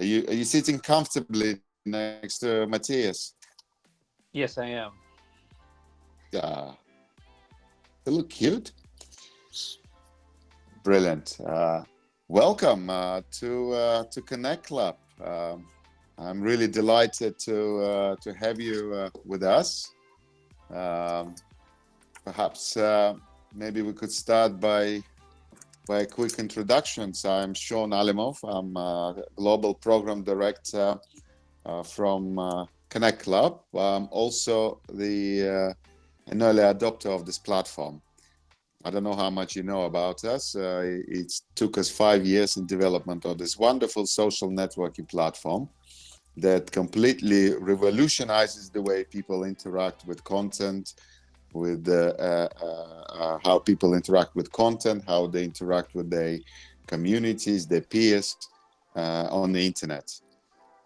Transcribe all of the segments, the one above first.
Are you sitting comfortably next to Matthias? Yes, I am. They look cute. Brilliant. Welcome to Connect.Club. I'm really delighted to have you with us. Perhaps maybe we could start by a quick introduction. So I'm Sean Alimov. I'm Global Program Director from Connect.Club. I'm also an early adopter of this platform. I don't know how much you know about us. It took us 5 years in development of this wonderful social networking platform that completely revolutionizes the way people interact with content, with how people interact with content, how they interact with their communities, their peers on the internet.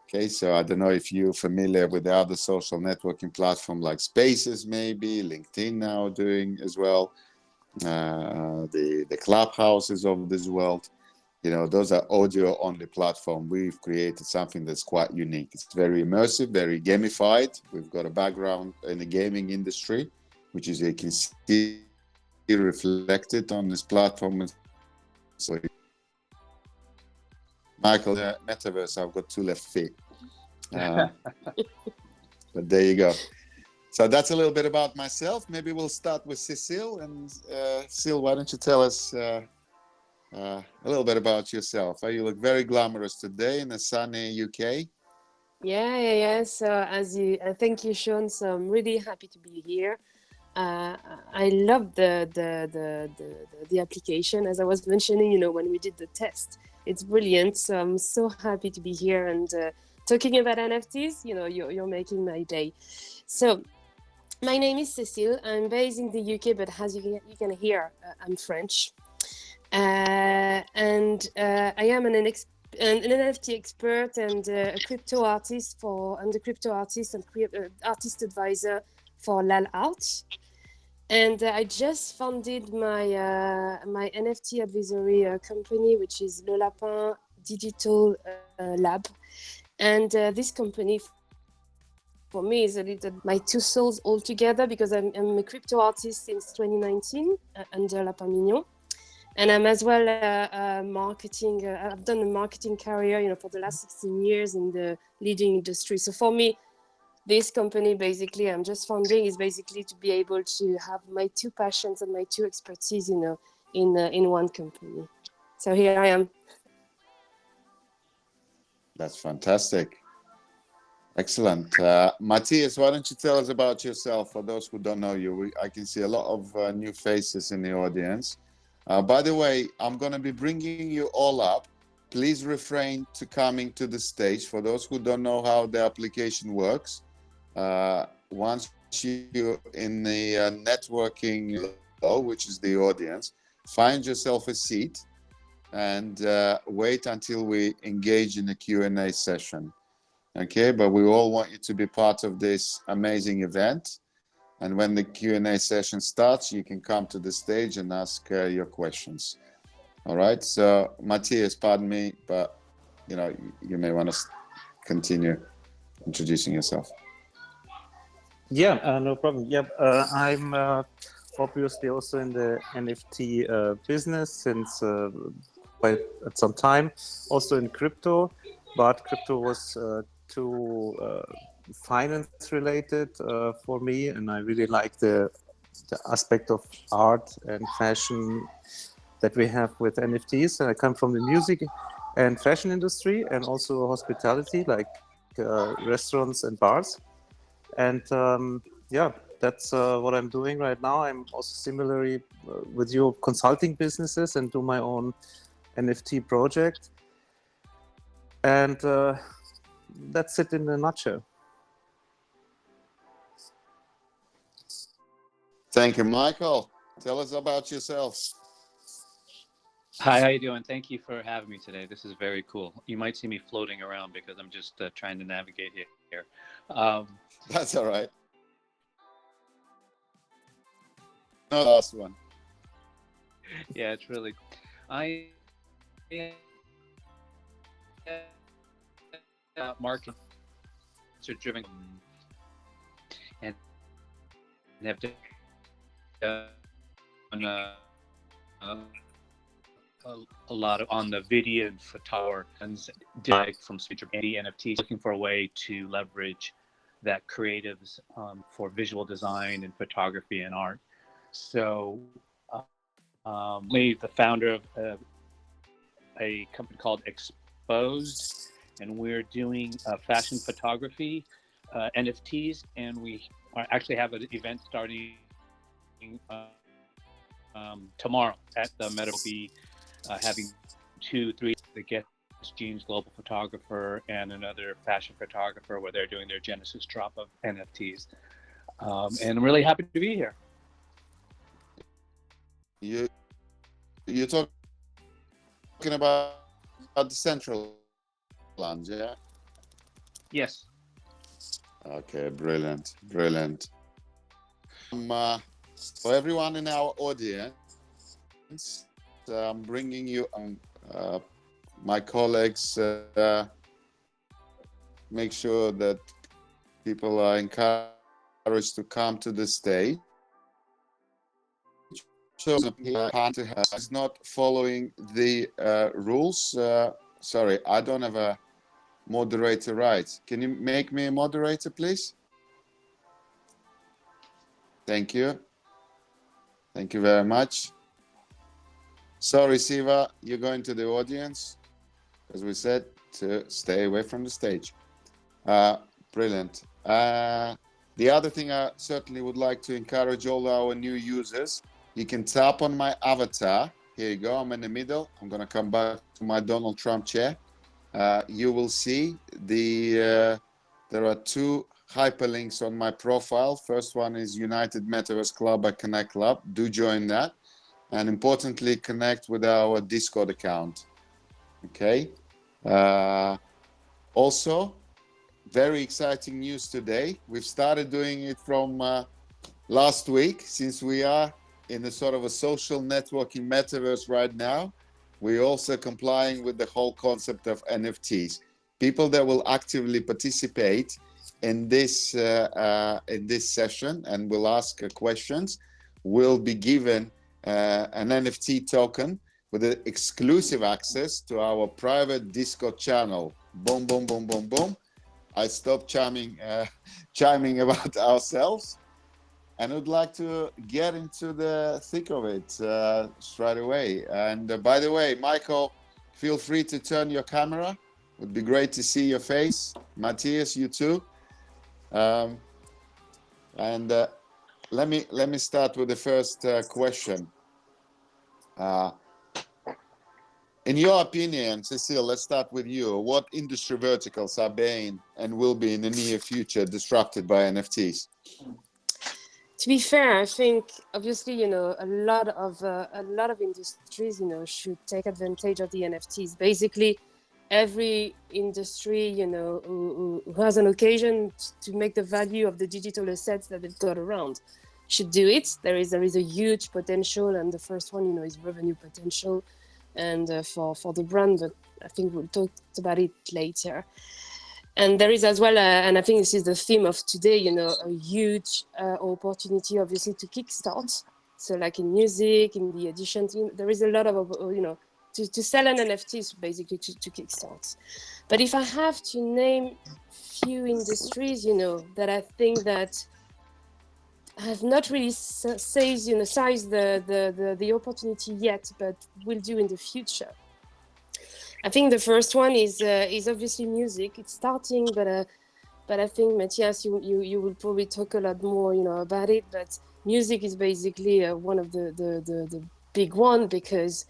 Okay, so I don't know if you're familiar with the other social networking platform like Spaces, maybe LinkedIn now doing as well, the clubhouses of this world. You know, those are audio only platform. We've created something that's quite unique. It's very immersive, very gamified. We've got a background in the gaming industry, which is you can see reflected on this platform. So, Michael, the metaverse, I've got 2 left feet. But there you go. So that's a little bit about myself. Maybe we'll start with Cecile. And Cecile, why don't you tell us a little bit about yourself? You look very glamorous today in the sunny UK. Yeah. So I thank you, Sean. So I'm really happy to be here. I love the application, as I was mentioning. You know, when we did the test, it's brilliant. So I'm so happy to be here and talking about NFTs. You know, you're making my day. So my name is Cecile. I'm based in the UK, but as you can hear, I'm French. And I am an NFT expert and a crypto artist I'm the crypto artist and artist advisor for Lal Art. And I just founded my NFT advisory company, which is Le Lapin Digital Lab. And this company for me is a little my 2 souls all together, because I'm a crypto artist since 2019 under Lapin Mignon. And I'm as well marketing. I've done a marketing career, you know, for the last 16 years in the leading industry. So for me, this company, basically, I'm just founding, is basically to be able to have my 2 passions and my 2 expertise, you know, in one company. So here I am. That's fantastic. Excellent. Matthias, why don't you tell us about yourself for those who don't know you? I can see a lot of new faces in the audience. By the way, I'm going to be bringing you all up. Please refrain to coming to the stage for those who don't know how the application works. Once you're in the networking low, which is the audience, find yourself a seat and wait until we engage in a Q&A session. Okay, but we all want you to be part of this amazing event. And when the Q&A session starts, you can come to the stage and ask your questions. All right, so Matthias, pardon me, but you know, you may want to continue introducing yourself. Yeah, no problem. Yeah, I'm obviously also in the NFT business since quite some time, also in crypto, but crypto was too finance related for me, and I really like the aspect of art and fashion that we have with NFTs. And I come from the music and fashion industry and also hospitality, like restaurants and bars. And yeah, that's what I'm doing right now. I'm also similarly with your consulting businesses and do my own NFT project. And that's it in a nutshell. Thank you, Michael. Tell us about yourself. Hi, how you doing? Thank you for having me today. This is very cool. You might see me floating around because I'm just trying to navigate here. That's all right. No, last one. Yeah, it's really. I markets are driven and have done a lot of on the video and photography from the NFTs, looking for a way to leverage that creatives for visual design and photography and art. So the founder of a company called Exposed, and we're doing fashion photography, NFTs, and we actually have an event starting tomorrow at the Meta. We'll be having 2-3 the guest Jeans global photographer and another fashion photographer where they're doing their Genesis drop of NFTs. And I'm really happy to be here. You're talking about the central lounge, yeah? Yes. Okay, brilliant, brilliant. For everyone in our audience, I'm bringing you my colleagues. Make sure that people are encouraged to come to the stage. So is not following the rules. Sorry, I don't have a moderator rights. Can you make me a moderator, please? Thank you. Thank you very much. Sorry, Siva, you're going to the audience, as we said, to stay away from the stage. Brilliant. The other thing I certainly would like to encourage all our new users, you can tap on my avatar. Here you go, I'm in the middle. I'm gonna come back to my Donald Trump chair. You will see there are 2 hyperlinks on my profile. First one is United Metaverse Club by Connect.Club. Do join that. And importantly, connect with our Discord account. Okay. Also, very exciting news today. We've started doing it from last week, since we are in a sort of a social networking metaverse right now. We're also complying with the whole concept of NFTs. People that will actively participate in this session and will ask questions will be given an NFT token with exclusive access to our private Discord channel. Boom, boom, boom, boom, boom. I stopped chiming about ourselves, and would like to get into the thick of it straight away. And by the way, Michael, feel free to turn your camera. It would be great to see your face. Matthias, you too. And let me start with the first question. In your opinion, Cecile, let's start with you. What industry verticals are being and will be in the near future disrupted by NFTs? To be fair, I think obviously, a lot of industries, should take advantage of the NFTs. Basically, every industry, who has an occasion to make the value of the digital assets that they've got around should do it. There is a huge potential, and the first one, is revenue potential, and for the brand. But I think we'll talk about it later. And there is as well, and I think this is the theme of today, a huge opportunity, obviously, to kickstart. So like in music, in the edition team, there is a lot of, to sell an NFT, basically to kickstart. But if I have to name few industries, that I think that have not really sized the opportunity yet, but will do in the future. I think the first one is obviously music. It's starting, but I think, Matthias, you will probably talk a lot more, about it. But music is basically one of the big one, because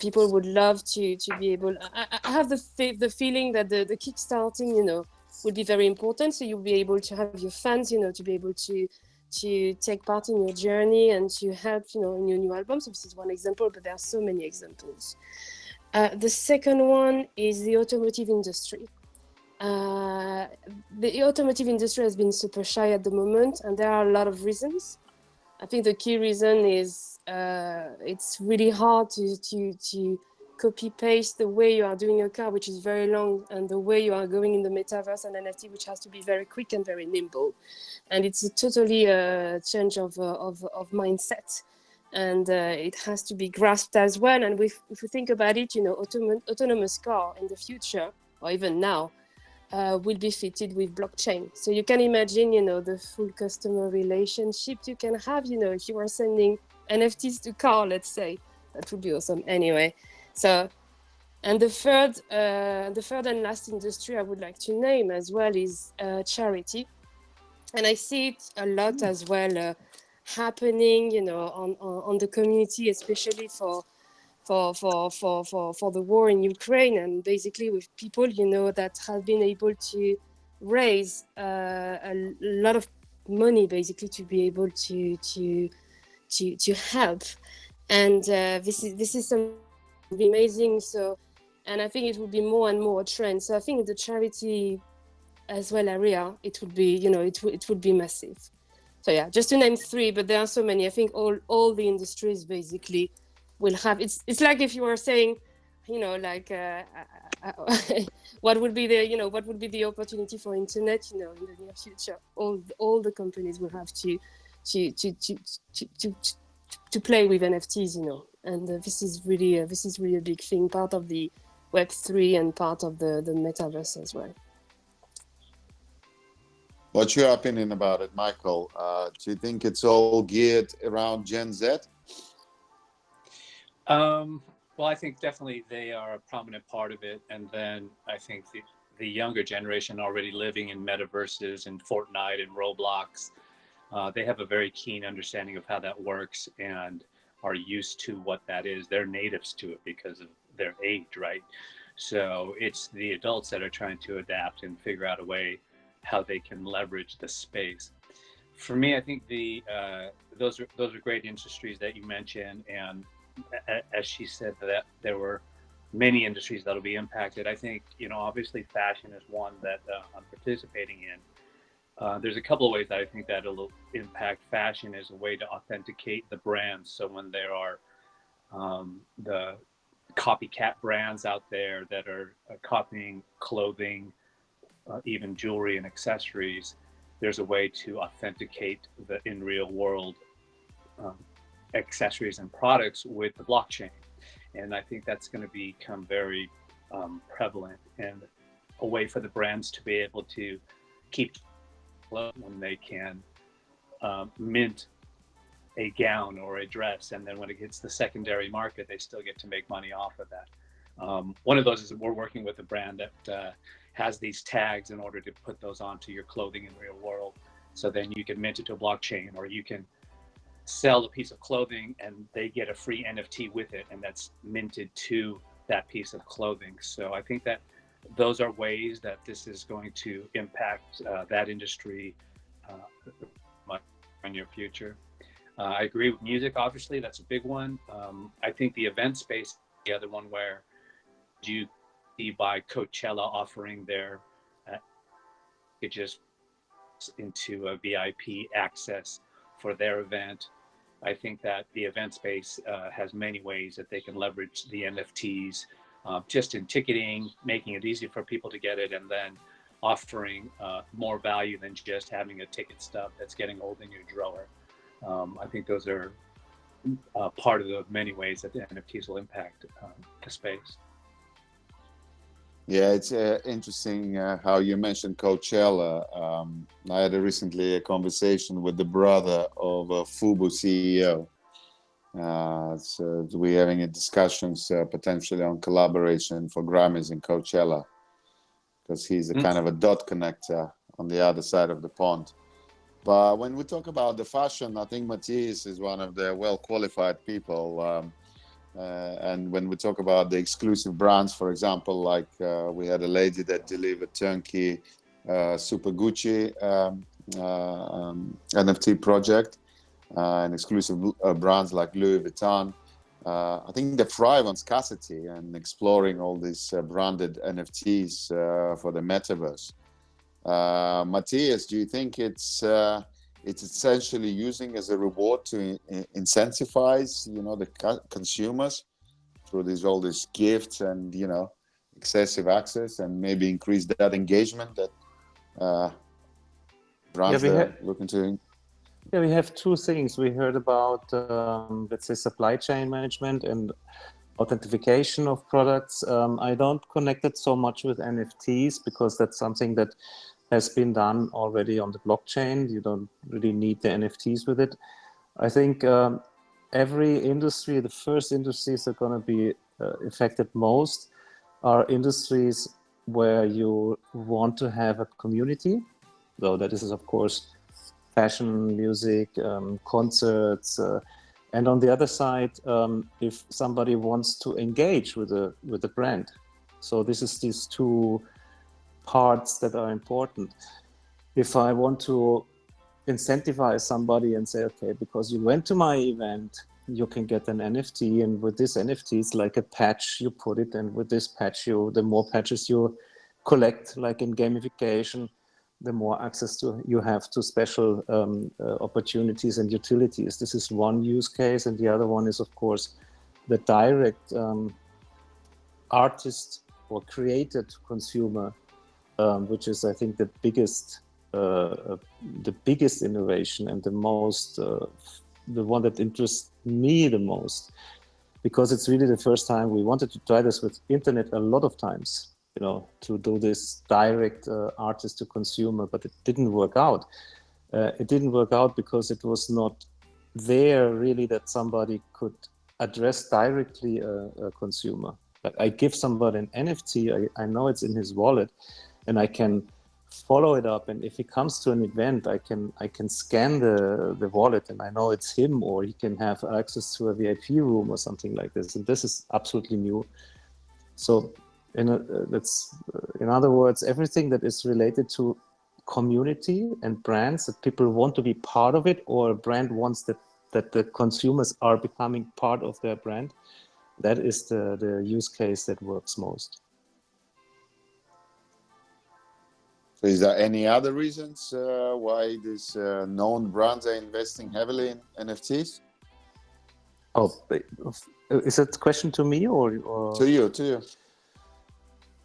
people would love to be able. I have the feeling that the kickstarting, will be very important. So you'll be able to have your fans, to be able to take part in your journey and to help, in your new albums. This is one example, but there are so many examples. The second one is the automotive industry. The automotive industry has been super shy at the moment, and there are a lot of reasons. I think the key reason is it's really hard to copy paste the way you are doing a car, which is very long, and the way you are going in the metaverse and NFT, which has to be very quick and very nimble. And it's a totally change of mindset, and it has to be grasped as well. And if we think about it, autonomous car in the future, or even now, will be fitted with blockchain. So you can imagine, the full customer relationship you can have, if you are sending NFTs to car, let's say, that would be awesome. Anyway, so, and the third and last industry I would like to name as well is charity. And I see it a lot as well happening, on the community, especially for the war in Ukraine, and basically with people, that have been able to raise a lot of money, basically to be able to help. And this is something amazing. So, and I think it will be more and more a trend. So I think the charity as well area, it would be, it would be massive. So yeah, just to name three, but there are so many. I think all the industries basically will have. It's like if you were saying, like what would be the opportunity for internet, in the near future. All the companies will have to play with NFTs, and this is really a big thing, part of the Web3 and part of the metaverse as well. What's your opinion about it, Michael? Do you think it's all geared around Gen Z? Well, I think definitely they are a prominent part of it. And then I think the younger generation already living in metaverses and Fortnite and Roblox, they have a very keen understanding of how that works and are used to what that is. They're natives to it because of their age, right? So it's the adults that are trying to adapt and figure out a way how they can leverage the space. For me, I think those are great industries that you mentioned, and as she said, that there were many industries that'll be impacted. I think, obviously fashion is one that I'm participating in. There's a couple of ways that I think that it'll impact fashion as a way to authenticate the brands. So when there are the copycat brands out there that are copying clothing, even jewelry and accessories, there's a way to authenticate the in real world accessories and products with the blockchain. And I think that's going to become very prevalent, and a way for the brands to be able to keep when they can mint a gown or a dress, and then when it hits the secondary market, they still get to make money off of that. One of those is we're working with a brand that has these tags in order to put those onto your clothing in real world. So then you can mint it to a blockchain, or you can sell a piece of clothing and they get a free NFT with it, and that's minted to that piece of clothing. So I think that those are ways that this is going to impact that industry much in the near future. I agree with music, obviously, that's a big one. I think the event space is the other one, where you see by Coachella offering their packages into a VIP access for their event. I think that the event space has many ways that they can leverage the NFTs, just in ticketing, making it easy for people to get it, and then offering more value than just having a ticket stub that's getting old in your drawer. I think those are part of the many ways that the NFTs will impact the space. Yeah, it's interesting how you mentioned Coachella. I had recently a conversation with the brother of Fubu CEO. So we're having a discussions potentially on collaboration for Grammys and Coachella, because he's a kind of a dot connector on the other side of the pond. But when we talk about the fashion, I think Matthias is one of the well-qualified people. And when we talk about the exclusive brands, for example, like we had a lady that delivered turnkey Super Gucci NFT project, and exclusive brands like Louis Vuitton. I think they thrive on scarcity and exploring all these branded NFTs for the metaverse. Matthias, do you think it's essentially using as a reward to incentivize, the consumers through all these gifts and excessive access, and maybe increase that engagement that brands are looking to. Yeah, we have two things. We heard about, let's say, supply chain management and authentication of products. I don't connect it so much with NFTs because that's something that has been done already on the blockchain. You don't really need the NFTs with it. I think every industry, the first industries that are going to be affected most are industries where you want to have a community, though that is, of course, fashion, music, concerts, and on the other side, if somebody wants to engage with the brand. So this is these two parts that are important. If I want to incentivize somebody and say, okay, because you went to my event, you can get an NFT, and with this NFT, it's like a patch, you put it, and with this patch, the more patches you collect, like in gamification, the more access you have to special opportunities and utilities. This is one use case, and the other one is, of course, the direct artist or creator to consumer, which is, I think, the biggest innovation and the most, the one that interests me the most, because it's really the first time. We wanted to try this with internet a lot of times, to do this direct artist to consumer, but it didn't work out. It didn't work out because it was not there really that somebody could address directly a consumer. Like, I give somebody an NFT, I know it's in his wallet, and I can follow it up, and if he comes to an event, I can scan the wallet, and I know it's him, or he can have access to a VIP room or something like this. And this is absolutely new. So in other words, everything that is related to community and brands, that people want to be part of it, or a brand wants that the consumers are becoming part of their brand, that is the use case that works most. So is there any other reasons why these known brands are investing heavily in NFTs? Oh, is that a question to me or? To you.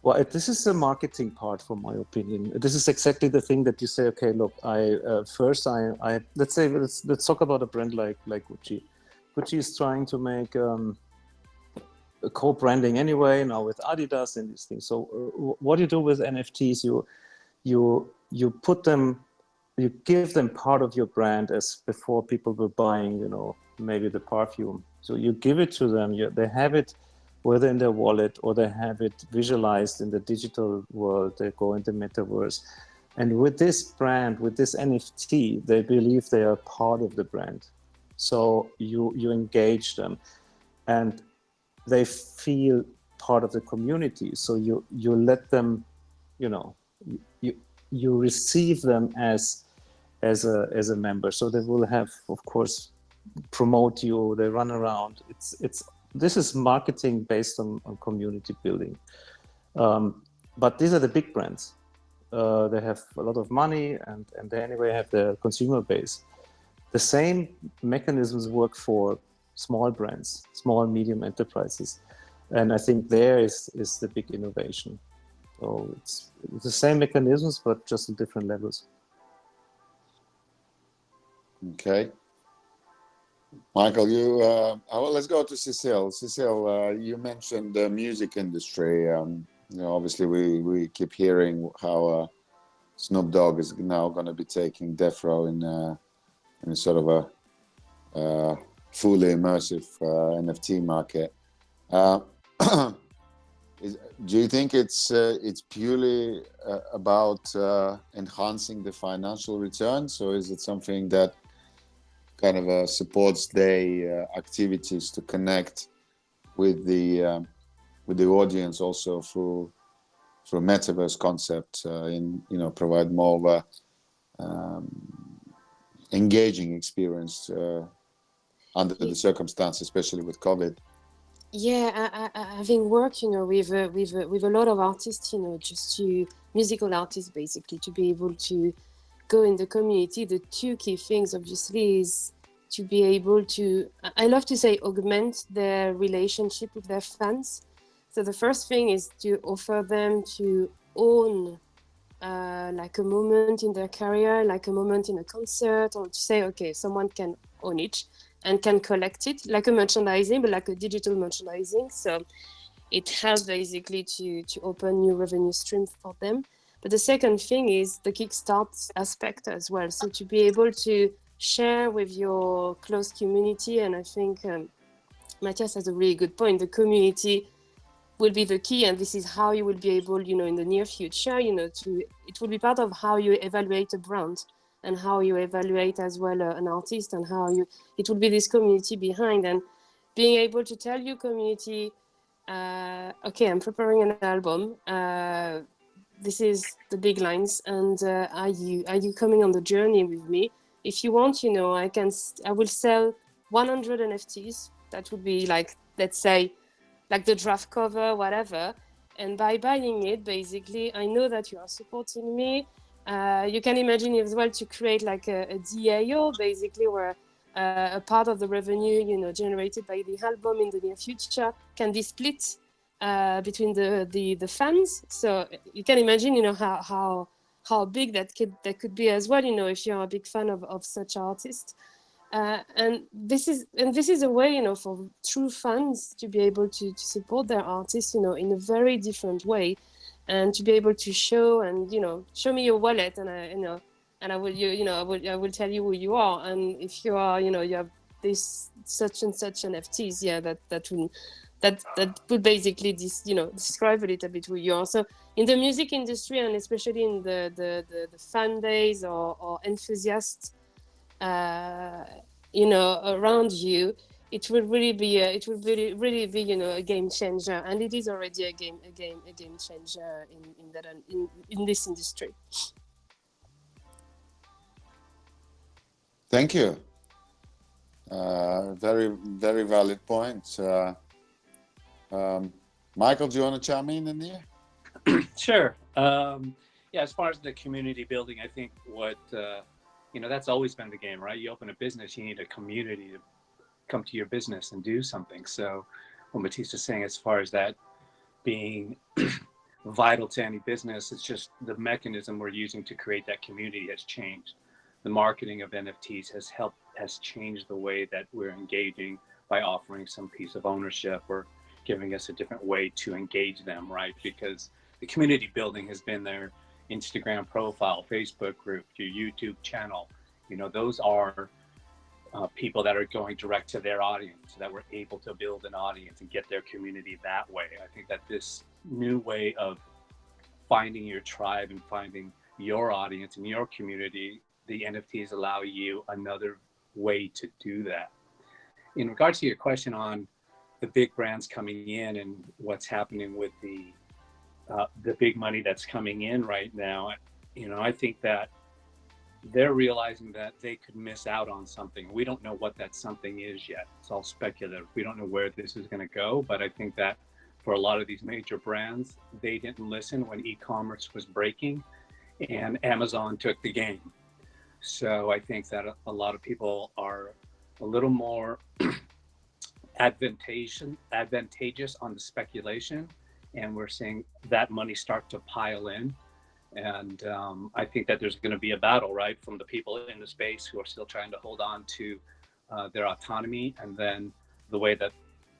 Well, this is the marketing part, for my opinion. This is exactly the thing that you say. Okay, look, let's talk about a brand like Gucci. Gucci is trying to make a co-branding anyway now with Adidas and these things. So what do you do with NFTs? You put them, you give them part of your brand, as before people were buying, maybe the perfume. So you give it to them. They have it, whether in their wallet or they have it visualized in the digital world. They go into metaverse, and with this brand, with this NFT, they believe they are part of the brand. So you engage them, and they feel part of the community. So you let them, you receive them as a member. So they will have, of course, promote you. They run around. This is marketing based on community building. But these are the big brands. They have a lot of money, and they anyway have the consumer base. The same mechanisms work for small brands, small, medium enterprises. And I think there is the big innovation. So it's the same mechanisms, but just in different levels. Okay. Michael, let's go to Cecile. Cecile, you mentioned the music industry. Obviously we keep hearing how Snoop Dogg is now going to be taking Death Row in a sort of a fully immersive NFT market. Do you think it's purely about enhancing the financial returns, or is it something that kind of supports their activities to connect with the audience also through metaverse concept, provide more of a engaging experience under the circumstances, especially with COVID? Yeah, having worked, with a lot of artists, just musical artists, basically, to be able to go in the community. The two key things, obviously, is to be able to, I love to say, augment their relationship with their fans. So the first thing is to offer them to own like a moment in their career, like a moment in a concert, or to say, okay, someone can own it and can collect it, like a merchandising, but like a digital merchandising. So it helps basically to open new revenue streams for them. But the second thing is the kickstart aspect as well. So to be able to share with your close community, and I think Matthias has a really good point. The community will be the key, and this is how you will be able, you know, in the near future, you know, to, it will be part of how you evaluate a brand and how you evaluate as well an artist, and how you, it will be this community behind, and being able to tell your community, okay, I'm preparing an album. This is the big lines, and are you coming on the journey with me? If you want, you know, I will sell 100 NFTs. That would be like, let's say, like the draft cover, whatever. And by buying it, basically, I know that you are supporting me. You can imagine as well to create like a DAO, basically, where a part of the revenue, you know, generated by the album in the near future can be split between the fans. So you can imagine, you know, how big that could be as well, you know, if you're a big fan of such artists. And this is a way, you know, for true fans to be able to support their artists, you know, in a very different way, and to be able to show, and, you know, show me your wallet, and I will, I will tell you who you are, and if you are, you know, you have this such and such NFTs, yeah, that would basically describe a little bit who you are. So in the music industry, and especially in the fan base or enthusiasts, you know, around you, it will really be really be, you know, a game changer, and it is already a game changer in this industry. Thank you. Very, very valid point. Michael, do you want to chime in here? Sure. Yeah, as far as the community building, I think what, that's always been the game, right? You open a business, you need a community to come to your business and do something. So what Matisse is saying, as far as that being vital to any business, it's just the mechanism we're using to create that community has changed. The marketing of NFTs has changed the way that we're engaging by offering some piece of ownership or giving us a different way to engage them, right? Because the community building has been their Instagram profile, Facebook group, your YouTube channel. You know, those are people that are going direct to their audience, so that we're able to build an audience and get their community that way. I think that this new way of finding your tribe and finding your audience and your community, the NFTs allow you another way to do that. In regards to your question on the big brands coming in and what's happening with the big money that's coming in right now, you know, I think that they're realizing that they could miss out on something. We don't know what that something is yet. It's all speculative. We don't know where this is going to go, but I think that for a lot of these major brands, they didn't listen when e-commerce was breaking and Amazon took the game. So I think that a lot of people are a little more advantageous on the speculation, and we're seeing that money start to pile in. And I think that there's going to be a battle, right, from the people in the space who are still trying to hold on to their autonomy, and then the way that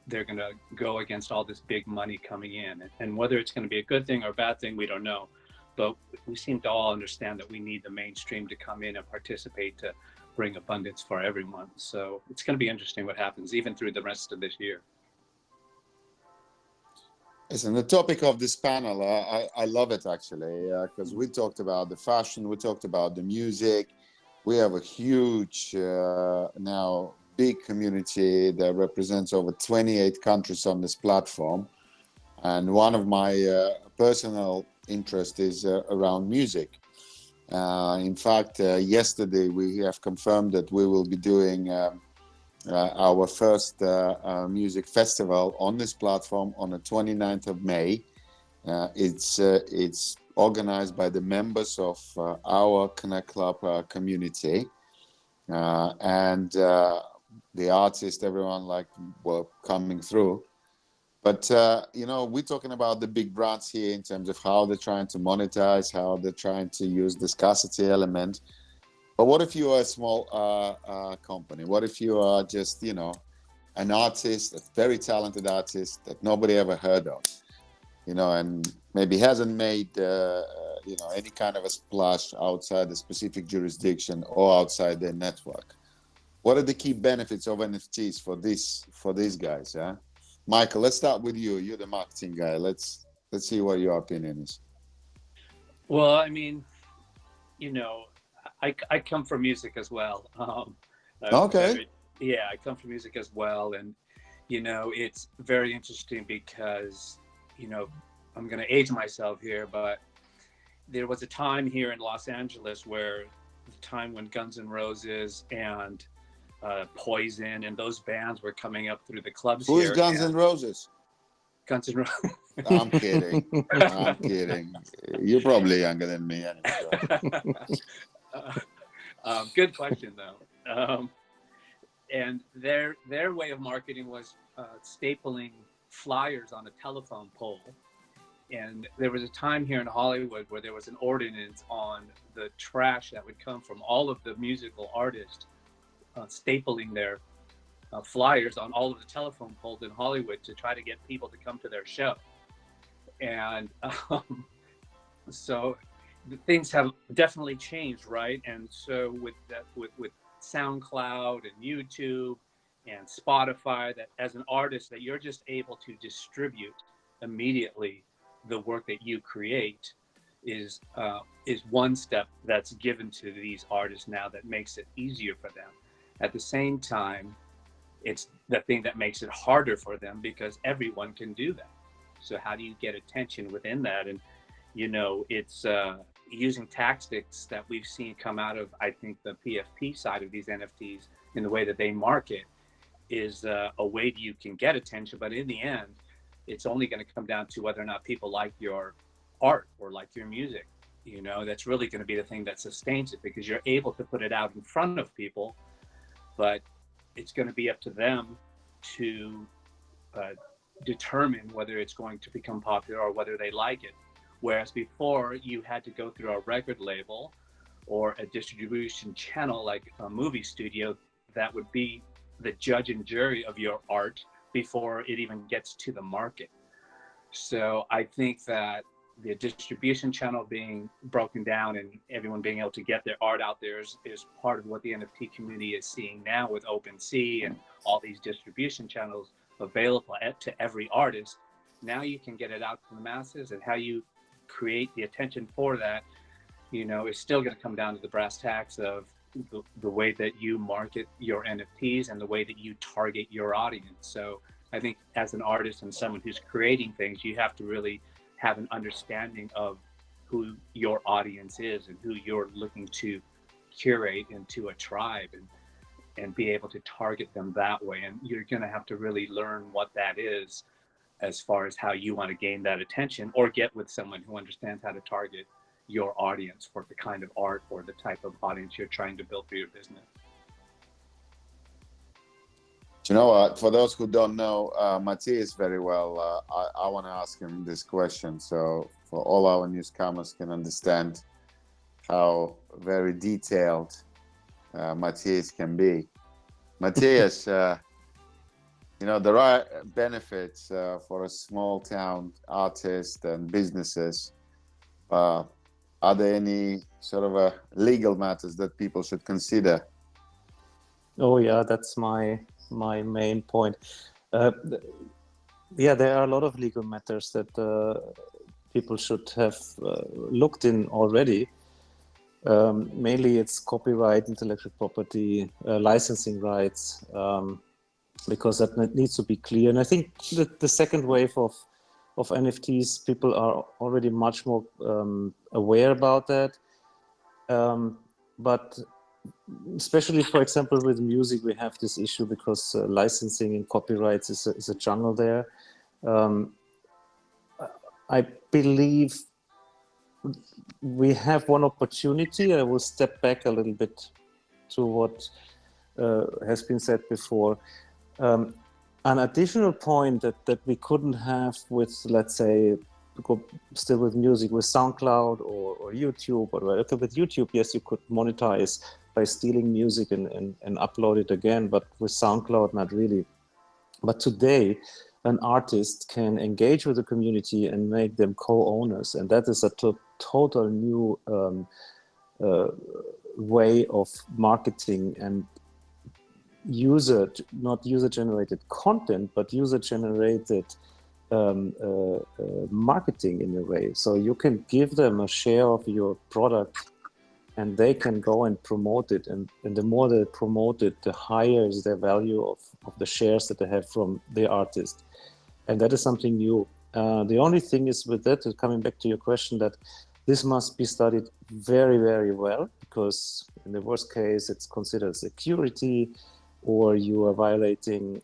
they're going to go against all this big money coming in. And whether it's going to be a good thing or a bad thing, we don't know. But we seem to all understand that we need the mainstream to come in and participate to bring abundance for everyone. So it's going to be interesting what happens even through the rest of this year. Listen, the topic of this panel, I love it actually, because we talked about the fashion, we talked about the music. We have a huge, now big community that represents over 28 countries on this platform. And one of my personal interests is around music. In fact, yesterday we have confirmed that we will be doing our first music festival on this platform on the 29th of May. It's organized by the members of our Connect.Club community. and the artist, everyone like were coming through. But you know, we're talking about the big brands here in terms of how they're trying to monetize, how they're trying to use the scarcity element. But what if you are a small company? What if you are just, you know, an artist, a very talented artist that nobody ever heard of, you know, and maybe hasn't made, you know, any kind of a splash outside the specific jurisdiction or outside their network? What are the key benefits of NFTs for these guys? Yeah, Michael, let's start with you. You're the marketing guy. Let's see what your opinion is. Well, I mean, you know, I come from music as well. Okay. Yeah, I come from music as well, and you know, it's very interesting because, you know, I'm going to age myself here, but there was a time here in Los Angeles where the time when Guns N' Roses and Poison and those bands were coming up through the clubs Who is here. Guns N' Roses? Guns N' Roses. I'm kidding. I'm kidding. You're probably younger than me anyway. Good question though. And their way of marketing was stapling flyers on a telephone pole. And there was a time here in Hollywood where there was an ordinance on the trash that would come from all of the musical artists stapling their flyers on all of the telephone poles in Hollywood to try to get people to come to their show. And so things have definitely changed, right? And so with that, with SoundCloud and YouTube and Spotify, that as an artist that you're just able to distribute immediately the work that you create is one step that's given to these artists now that makes it easier for them. At the same time, it's the thing that makes it harder for them because everyone can do that. So how do you get attention within that? And you know, it's using tactics that we've seen come out of, I think, the PFP side of these NFTs in the way that they market is a way you can get attention. But in the end, it's only going to come down to whether or not people like your art or like your music. You know, that's really going to be the thing that sustains it because you're able to put it out in front of people, but it's going to be up to them to determine whether it's going to become popular or whether they like it. Whereas before you had to go through a record label or a distribution channel like a movie studio that would be the judge and jury of your art before it even gets to the market. So I think that the distribution channel being broken down and everyone being able to get their art out there is part of what the NFT community is seeing now with OpenSea and all these distribution channels available to every artist. Now you can get it out to the masses, and how you create the attention for that, you know, is still going to come down to the brass tacks of the way that you market your NFTs and the way that you target your audience. So I think as an artist and someone who's creating things, you have to really have an understanding of who your audience is and who you're looking to curate into a tribe and be able to target them that way. And you're going to have to really learn what that is as far as how you want to gain that attention or get with someone who understands how to target your audience for the kind of art or the type of audience you're trying to build for your business. Do you know what? For those who don't know Matthias very well, I want to ask him this question so for all our newcomers can understand how very detailed Matthias can be. Matthias, you know, there are benefits for a small town artist and businesses. Are there any sort of legal matters that people should consider? Oh yeah, that's my main point. Yeah, there are a lot of legal matters that people should have looked in already. Mainly it's copyright, intellectual property, licensing rights, because that needs to be clear. And I think the second wave of NFTs, people are already much more aware about that. But especially, for example, with music, we have this issue because licensing and copyrights is a jungle there. I believe we have one opportunity. I will step back a little bit to what has been said before. An additional point that we couldn't have with, let's say, go still with music, with SoundCloud or YouTube or whatever. Okay, with YouTube, yes, you could monetize by stealing music and upload it again, but with SoundCloud, not really. But today, an artist can engage with the community and make them co-owners, and that is a total new way of marketing and not user-generated content, but user-generated marketing in a way. So you can give them a share of your product and they can go and promote it. And the more they promote it, the higher is their value of the shares that they have from the artist. And that is something new. The only thing is with that, coming back to your question, that this must be studied very, very well, because in the worst case, it's considered security, or you are violating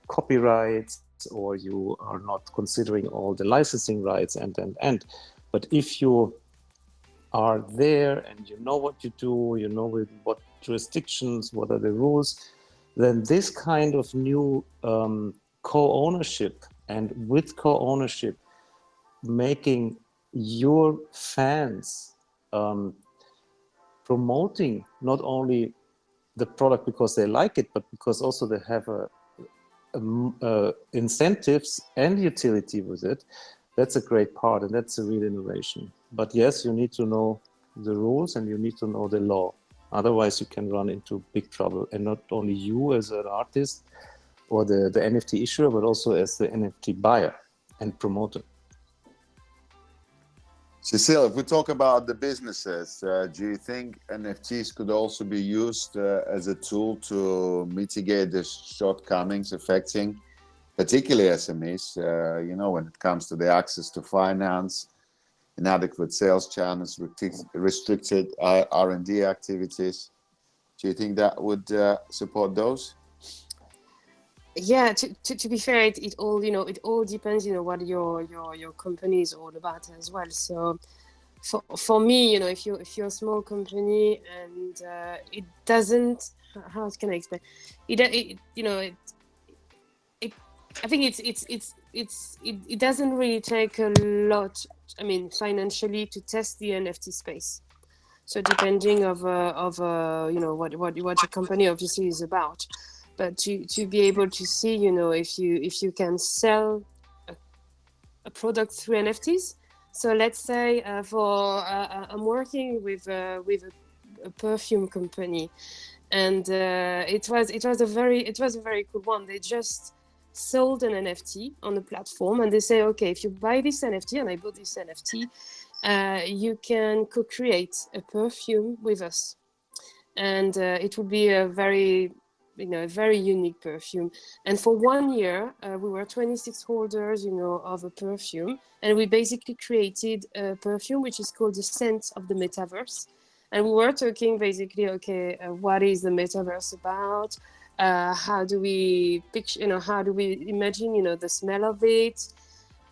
copyrights, or you are not considering all the licensing rights and. But if you are there and you know what you do, you know with what jurisdictions, what are the rules, then this kind of new co-ownership, and with co-ownership, making your fans promoting not only the product because they like it, but because also they have incentives and utility with it. That's a great part, and that's a real innovation. But yes, you need to know the rules and you need to know the law. Otherwise, you can run into big trouble. And not only you as an artist or the NFT issuer, but also as the NFT buyer and promoter. Cecile, if we talk about the businesses, do you think NFTs could also be used as a tool to mitigate the shortcomings affecting particularly SMEs, when it comes to the access to finance, inadequate sales channels, restricted R&D activities? Do you think that would support those? Yeah, to be fair, it all depends, what your company is all about as well. So for me, if you're a small company and it doesn't, how can I explain I think it doesn't really take a lot, financially, to test the NFT space. So depending of what your company obviously is about, but to be able to see, if you can sell a product through NFTs. So let's say I'm working with a perfume company, and it was a very cool one. They just sold an NFT on the platform, and they say, okay, if you buy this NFT, and I bought this NFT, you can co-create a perfume with us, and it would be a very unique perfume. And for 1 year, we were 26 holders, of a perfume, and we basically created a perfume which is called the scent of the metaverse. And we were talking basically, okay, what is the metaverse about? How do we picture, how do we imagine, the smell of it?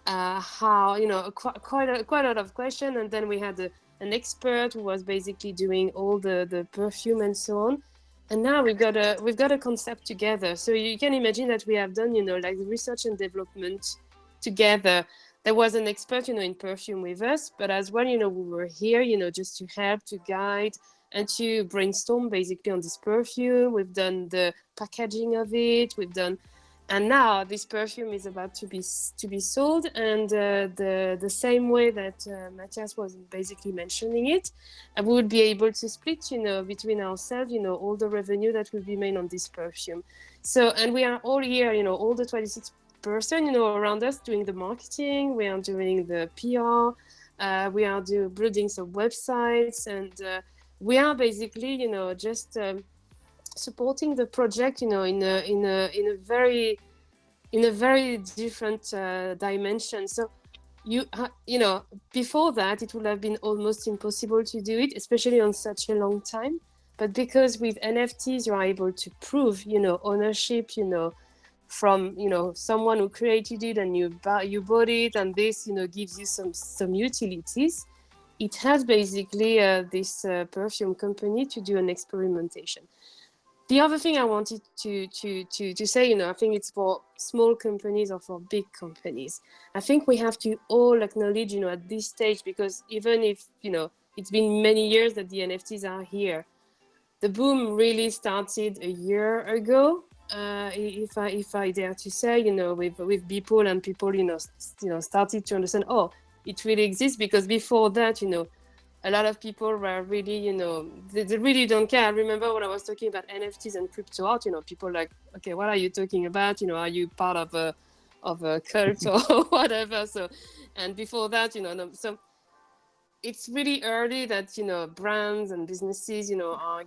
How, quite a lot of questions. And then we had an expert who was basically doing all the perfume and so on. And now we've got a concept together. So you can imagine that we have done, like the research and development together. There was an expert, in perfume with us, but as well, we were here, just to help, to guide, and to brainstorm basically on this perfume. We've done the packaging of it. And now this perfume is about to be sold. And the same way that Matthias was basically mentioning it, we would be able to split, between ourselves, all the revenue that will be made on this perfume. So, and we are all here, all the 26 person, around us doing the marketing. We are doing the PR. We are building some websites, and we are basically, just supporting the project, in a very different dimension. So before that, it would have been almost impossible to do it, especially on such a long time. But because with NFTs, you are able to prove, ownership, from someone who created it, and you bought it, and this gives you some utilities. it has basically this perfume company to do an experimentation. The other thing I wanted to say, I think it's for small companies or for big companies. I think we have to all acknowledge, at this stage, because even if, it's been many years that the NFTs are here, the boom really started a year ago. If I dare to say, with people and people, started to understand, oh, it really exists, because before that, a lot of people were really, they really don't care. I remember when I was talking about NFTs and crypto art, people like, okay, what are you talking about? Are you part of a cult or whatever? So, and before that, so it's really early that, brands and businesses, are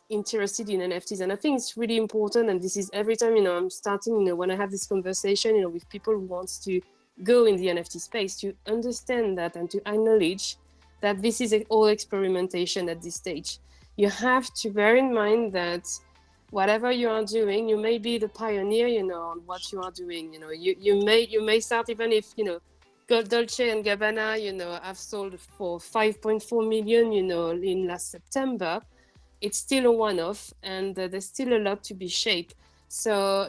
interested in NFTs. And I think it's really important. And this is every time, I'm starting, when I have this conversation, with people who wants to go in the NFT space, to understand that and to acknowledge that this is all experimentation at this stage. You have to bear in mind that whatever you are doing, you may be the pioneer, on what you are doing. You may start, even if, Dolce and Gabbana, have sold for 5.4 million, in last September. It's still a one-off, and there's still a lot to be shaped. So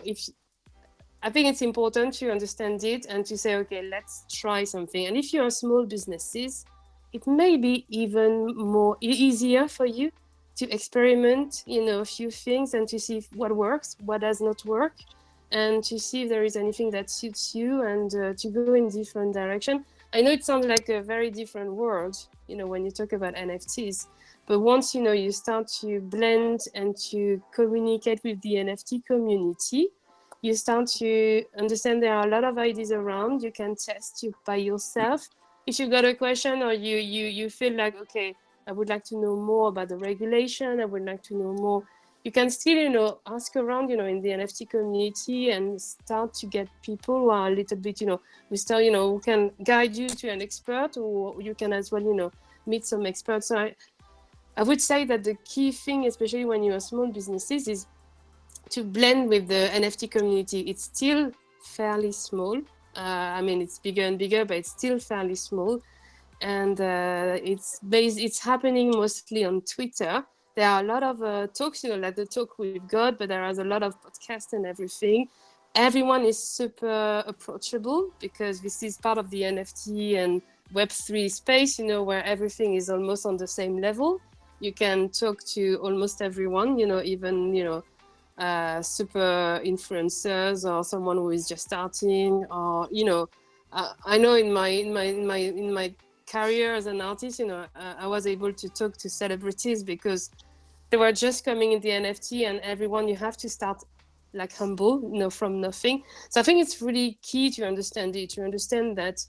I think it's important to understand it and to say, okay, let's try something. And if you're small businesses, it may be even more easier for you to experiment, a few things, and to see what works, what does not work, and to see if there is anything that suits you, and to go in different direction. I know it sounds like a very different world, when you talk about NFTs, but once, you start to blend and to communicate with the NFT community, you start to understand there are a lot of ideas around. You can test you by yourself. If you got a question, or you feel like, okay, I would like to know more about the regulation, I would like to know more, you can still, ask around, in the NFT community, and start to get people who are a little bit, who can guide you to an expert, or you can as well, meet some experts. So I would say that the key thing, especially when you are small businesses, is to blend with the NFT community. It's still fairly small. It's bigger and bigger, but it's still fairly small. And it's happening mostly on Twitter. There are a lot of talks, like the talk we've got, but there is a lot of podcasts and everything. Everyone is super approachable, because this is part of the NFT and Web3 space, where everything is almost on the same level. You can talk to almost everyone, even, super influencers, or someone who is just starting, or I know in my career as an artist, I was able to talk to celebrities because they were just coming in the NFT, and everyone, you have to start like humble, from nothing. So I think it's really key to understand that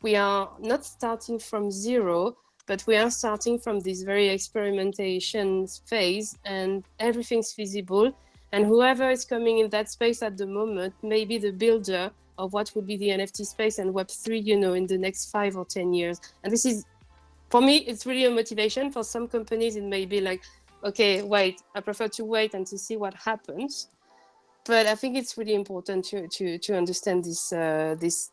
we are not starting from zero, but we are starting from this very experimentation phase, and everything's feasible. And whoever is coming in that space at the moment may be the builder of what would be the NFT space and Web3, in the next 5 or 10 years. And this is, for me, it's really a motivation. For some companies, it may be like, okay, wait, I prefer to wait and to see what happens. But I think it's really important to understand this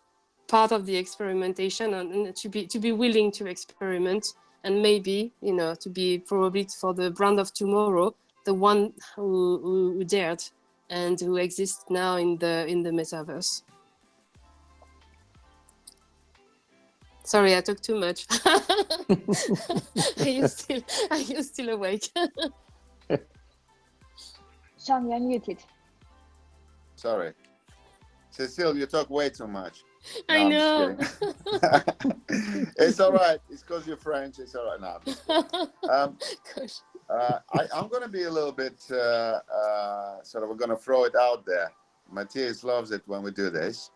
part of the experimentation, and to be willing to experiment, and maybe, to be probably for the brand of tomorrow, the one who dared and who exists now in the metaverse. Sorry, I talk too much. Are you still awake? Sean, you're muted. Sorry. Cecile, you talk way too much. No, I know. I'm just kidding. It's all right. It's because you're French. It's all right. No, I'm just I'm going to be a little bit sort of, we're going to throw it out there. Matthias loves it when we do this.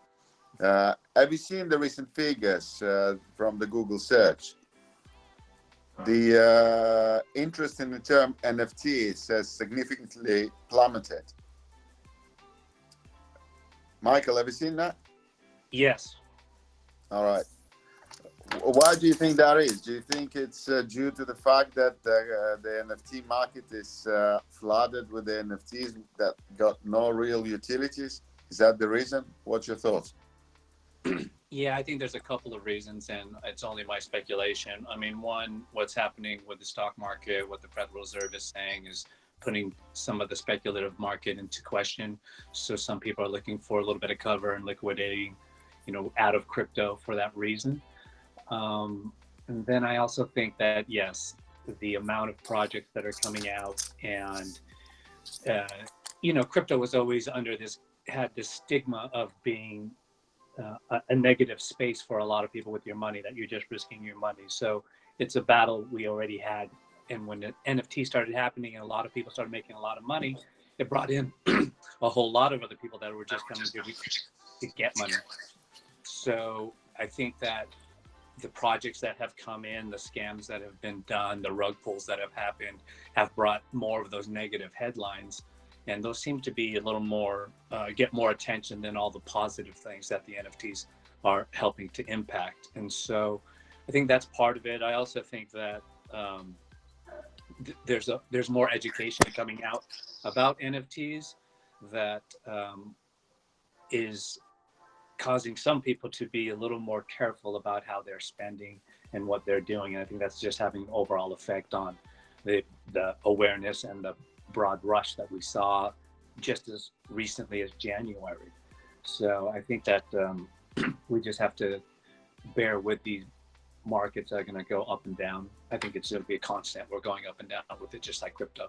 Have you seen the recent figures from the Google search? The interest in the term NFTs has significantly plummeted. Michael, have you seen that? Yes. All right. Why do you think that is? Do you think it's due to the fact that the NFT market is flooded with the NFTs that got no real utilities? Is that the reason? What's your thoughts? Yeah, I think there's a couple of reasons, and it's only my speculation. I mean, one, what's happening with the stock market, what the Federal Reserve is saying is putting some of the speculative market into question. So some people are looking for a little bit of cover and liquidating, out of crypto for that reason. And then I also think that, yes, the amount of projects that are coming out and, crypto was always had this stigma of being a negative space for a lot of people with your money, that you're just risking your money. So it's a battle we already had. And when the NFT started happening and a lot of people started making a lot of money, it brought in a whole lot of other people that were just coming to get money. So I think that the projects that have come in, the scams that have been done, the rug pulls that have happened, have brought more of those negative headlines. And those seem to be a little more, get more attention than all the positive things that the NFTs are helping to impact. And so I think that's part of it. I also think that there's more education coming out about NFTs that is causing some people to be a little more careful about how they're spending and what they're doing. And I think that's just having an overall effect on the awareness and the broad rush that we saw just as recently as January. So I think that we just have to bear with these markets that are going to go up and down. I think it's going to be a constant. We're going up and down with it, just like crypto.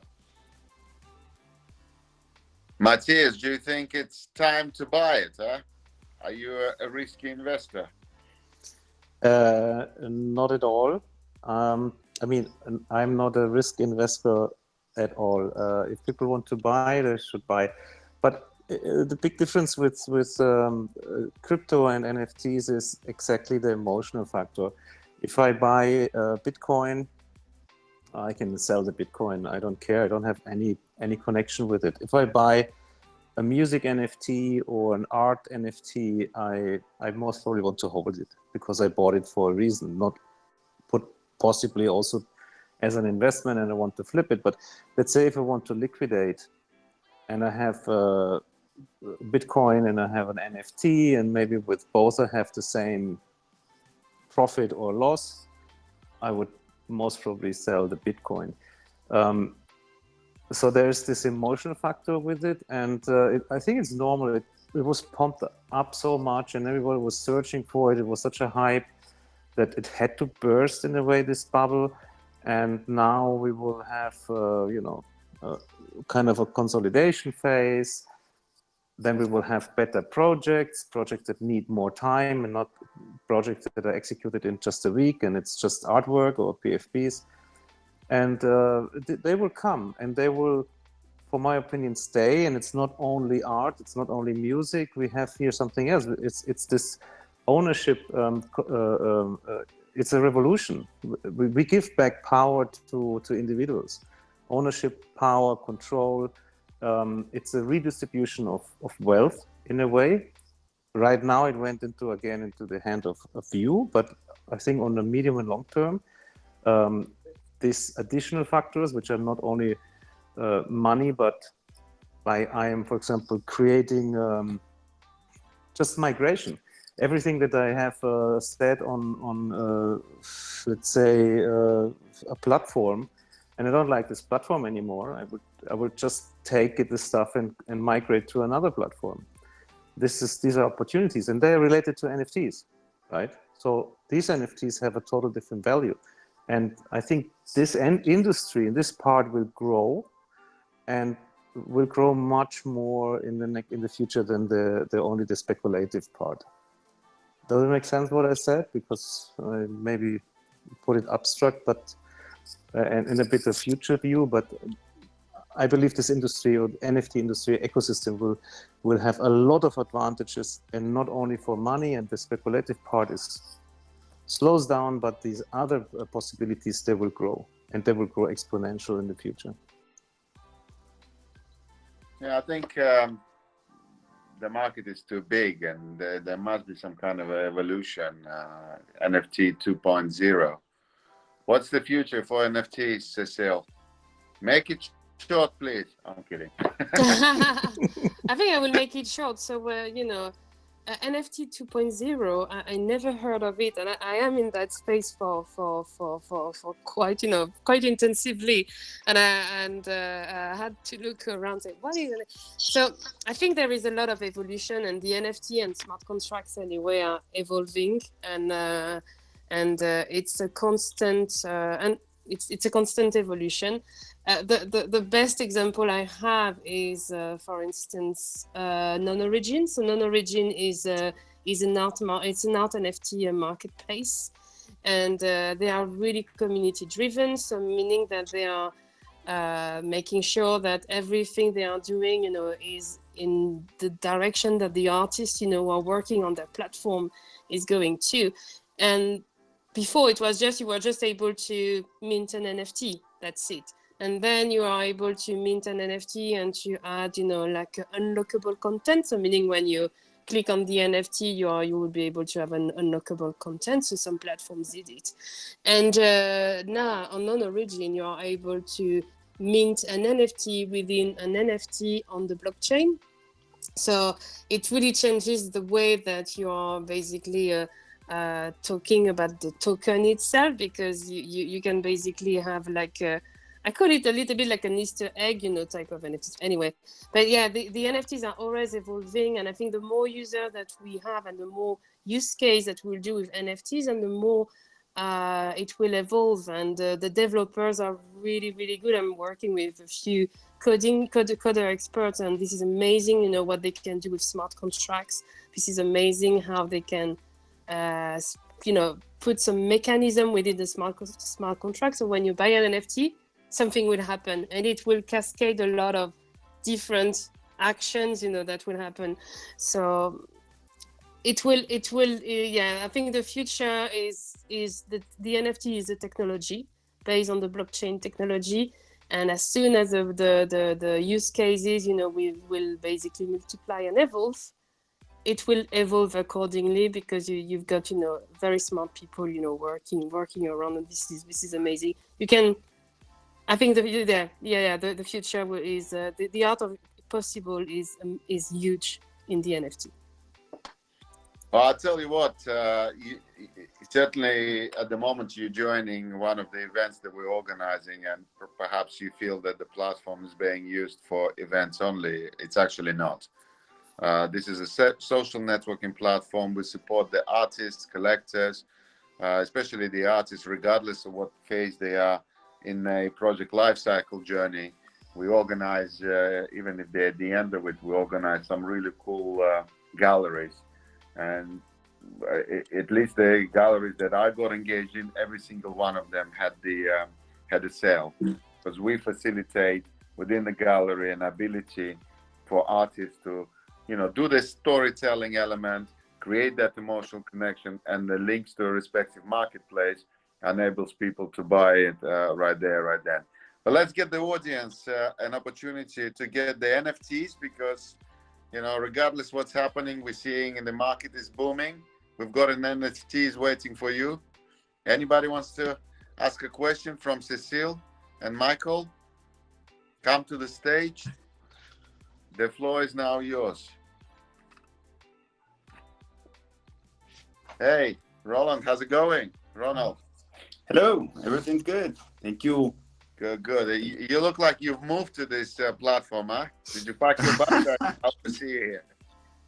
Matthias, do you think it's time to buy it? Huh? Are you a risky investor? Not at all. I mean, I'm not a risk investor at all. If people want to buy, they should buy. But the big difference with crypto and NFTs is exactly the emotional factor. If I buy Bitcoin, I can sell the Bitcoin. I don't care. I don't have any connection with it. If I buy a music NFT or an art NFT, I most probably want to hold it because I bought it for a reason, not possibly also as an investment and I want to flip it. But let's say if I want to liquidate and I have Bitcoin and I have an NFT, and maybe with both I have the same profit or loss, I would most probably sell the Bitcoin. So there's this emotional factor with it, and I think it's normal. It was pumped up so much and everybody was searching for it. It was such a hype that it had to burst in a way, this bubble. And now we will have, kind of a consolidation phase. Then we will have better projects that need more time and not projects that are executed in just a week and it's just artwork or PFPs. And they will come and they will, for my opinion, stay. And it's not only art, it's not only music. We have here something else. It's this ownership. It's a revolution. We give back power to individuals. Ownership, power, control. It's a redistribution of wealth in a way. Right now it went into the hand of a few, but I think on the medium and long term, these additional factors, which are not only money, but I am, for example, creating just migration. Everything that I have said on let's say, a platform, and I don't like this platform anymore, I would just take this stuff and migrate to another platform. These are opportunities, and they are related to NFTs, right? So these NFTs have a total different value. And I think this industry, this part will grow, and will grow much more in the future than only the speculative part. Does it make sense what I said? Because I maybe put it abstract, but and in a bit of future view. But I believe this industry, or NFT industry ecosystem, will have a lot of advantages, and not only for money, and the speculative part slows down, but these other possibilities, they will grow, and they will grow exponential in the future. Yeah, I think the market is too big, and there must be some kind of evolution. NFT 2.0. What's the future for NFTs, Cecile? Make it short, please. I'm kidding. I think I will make it short. So, NFT 2.0, I never heard of it, and I am in that space for quite quite intensively, and I had to look around and say what is it? So I think there is a lot of evolution, and the NFT and smart contracts anyway are evolving, and it's a constant and it's a constant evolution. The best example I have is, for instance, Non-Origin. So Non-Origin is an art NFT marketplace, and they are really community driven. So meaning that they are making sure that everything they are doing, is in the direction that the artists, are working on their platform is going to. And before it was you were just able to mint an NFT. That's it. And then you are able to mint an NFT and to add, like unlockable content. So meaning when you click on the NFT, you will be able to have an unlockable content. So some platforms did it. And now on Non-Origin, you are able to mint an NFT within an NFT on the blockchain. So it really changes the way that you are basically talking about the token itself, because you can basically have like I call it a little bit like an Easter egg, type of NFTs. Anyway, but yeah, the NFTs are always evolving, and I think the more user that we have and the more use case that we'll do with NFTs, and the more it will evolve. And the developers are really, really good. I'm working with a few coder experts, and this is amazing, what they can do with smart contracts. This is amazing how they can put some mechanism within the smart contract. So when you buy an NFT, something will happen, and it will cascade a lot of different actions, that will happen. So it will yeah, I think the future is the NFT is a technology based on the blockchain technology, and as soon as the use cases, we will basically multiply and evolve, it will evolve accordingly, because you've got very smart people working around, and this is amazing. You can, I think the future is the art of possible is huge in the NFT. Well, I'll tell you what, certainly at the moment you're joining one of the events that we're organizing, and perhaps you feel that the platform is being used for events only. It's actually not. This is a social networking platform. We support the artists, collectors, especially the artists, regardless of what phase they are in a project lifecycle journey. We organize, even if they're at the end of it, we organize some really cool galleries. And at least the galleries that I got engaged in, every single one of them had a sale, because we facilitate within the gallery an ability for artists to do the storytelling element, create that emotional connection, and the links to a respective marketplace enables people to buy it right there, right then. But let's get the audience an opportunity to get the NFTs, because regardless what's happening, we're seeing in the market is booming. We've got an NFTs waiting for you. Anybody wants to ask a question from Cecile and Michael? Come to the stage. The floor is now yours. Hey, Roland, how's it going? Ronald. Hello, everything's good. Thank you. Good. You look like you've moved to this platform, huh? Did you pack your bag? I see you here.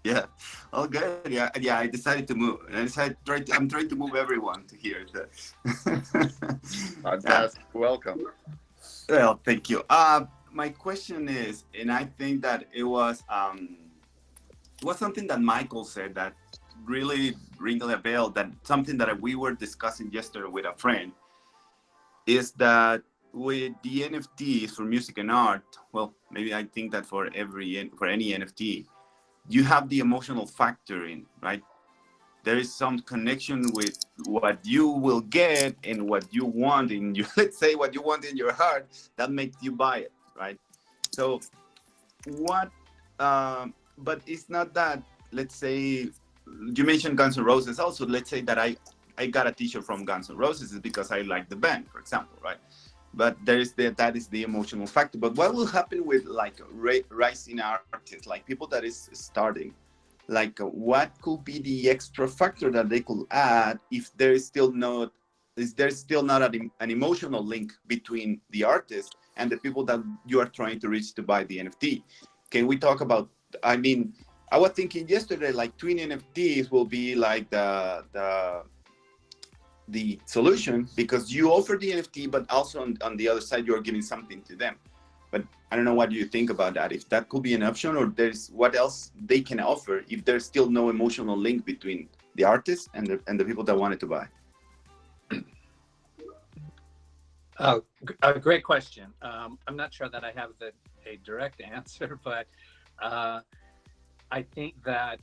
Yeah, all good. Yeah. I decided to move, and I'm trying to move everyone to here. Fantastic. Welcome. Well, thank you. My question is, and I think that it was something that Michael said that really rang a bell. That something that we were discussing yesterday with a friend is that with the NFTs for music and art, well, maybe I think that for any NFT, you have the emotional factor in, right? There is some connection with what you will get and what you want in your, let's say what you want in your heart, that makes you buy it, right? So what, but it's not that, let's say, you mentioned Guns N' Roses also, let's say that I got a t-shirt from Guns N' Roses is because I like the band, for example, right? But that is the emotional factor. But what will happen with like rising artists, like people that is starting? like what could be the extra factor that they could add if there is still not an emotional link between the artist and the people that you are trying to reach to buy the NFT. Can we talk about, I mean, I was thinking yesterday, like twin NFTs will be like the solution, because you offer the NFT, but also on the other side, you're giving something to them. But I don't know, what do you think about that? If that could be an option, or there's what else they can offer if there's still no emotional link between the artist and the people that wanted to buy. A great question. I'm not sure that I have a direct answer, but I think that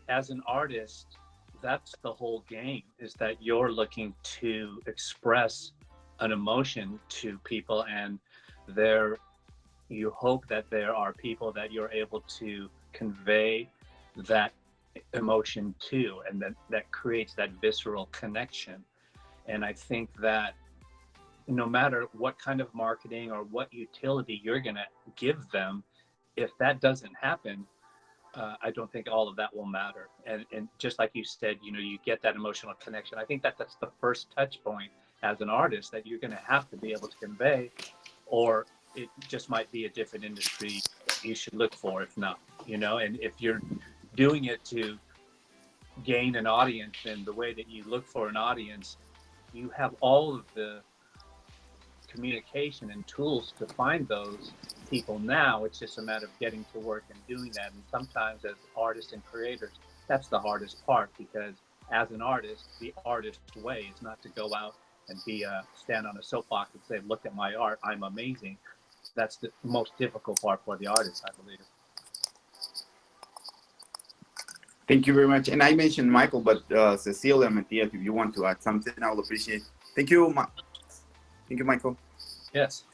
as an artist, that's the whole game, is that you're looking to express an emotion to people, and you hope that there are people that you're able to convey that emotion to, and that creates that visceral connection. And I think that no matter what kind of marketing or what utility you're going to give them, if that doesn't happen, I don't think all of that will matter. And just like you said, you get that emotional connection. I think that's the first touch point as an artist that you're going to have to be able to convey, or it just might be a different industry you should look for, if not, and if you're doing it to gain an audience, then the way that you look for an audience, you have all of the communication and tools to find those people now. It's just a matter of getting to work and doing that. And sometimes as artists and creators, that's the hardest part, because as an artist, the artist way is not to go out and stand on a soapbox and say, look at my art, I'm amazing. That's the most difficult part for the artist, I believe. Thank you very much. And I mentioned Michael, but Cecilia and Matthias, if you want to add something, I will appreciate it. Thank you, Michael. Yes,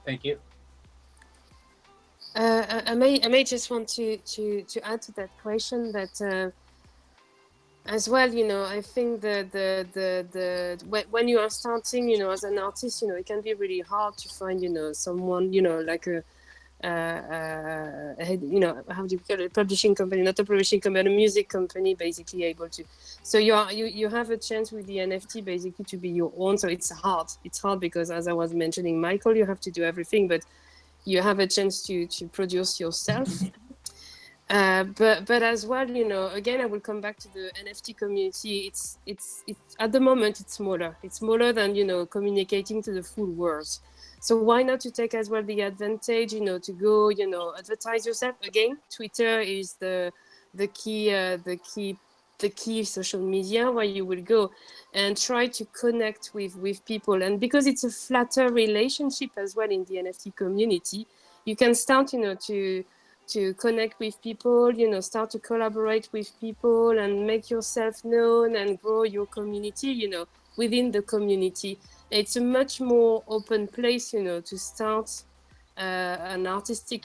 thank you. I may just want to add to that question that as well, I think when you are starting, as an artist, it can be really hard to find, someone, like how do you call it, publishing company, not a publishing company, a music company, basically able to. So you have a chance with the NFT basically to be your own. So it's hard because, as I was mentioning, Michael, you have to do everything, but you have a chance to produce yourself. But as well, again, I will come back to the NFT community. It's at the moment it's smaller than communicating to the full world. So why not to take as well the advantage, to go, advertise yourself. Again, Twitter is the key social media where you will go and try to connect with people. And because it's a flatter relationship as well in the NFT community, you can start, to connect with people, start to collaborate with people and make yourself known and grow your community, within the community. It's a much more open place, to start an artistic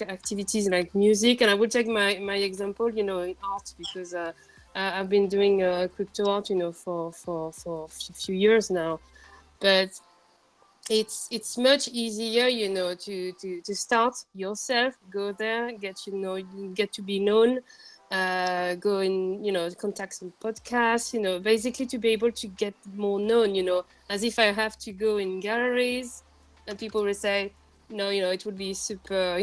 activities like music. And I would take my example, in art, because I've been doing crypto art, for a few years now. But it's much easier, to start yourself, go there, get to be known, go and contact some podcasts, basically to be able to get more known, as if I have to go in galleries and people will say no, it would be super,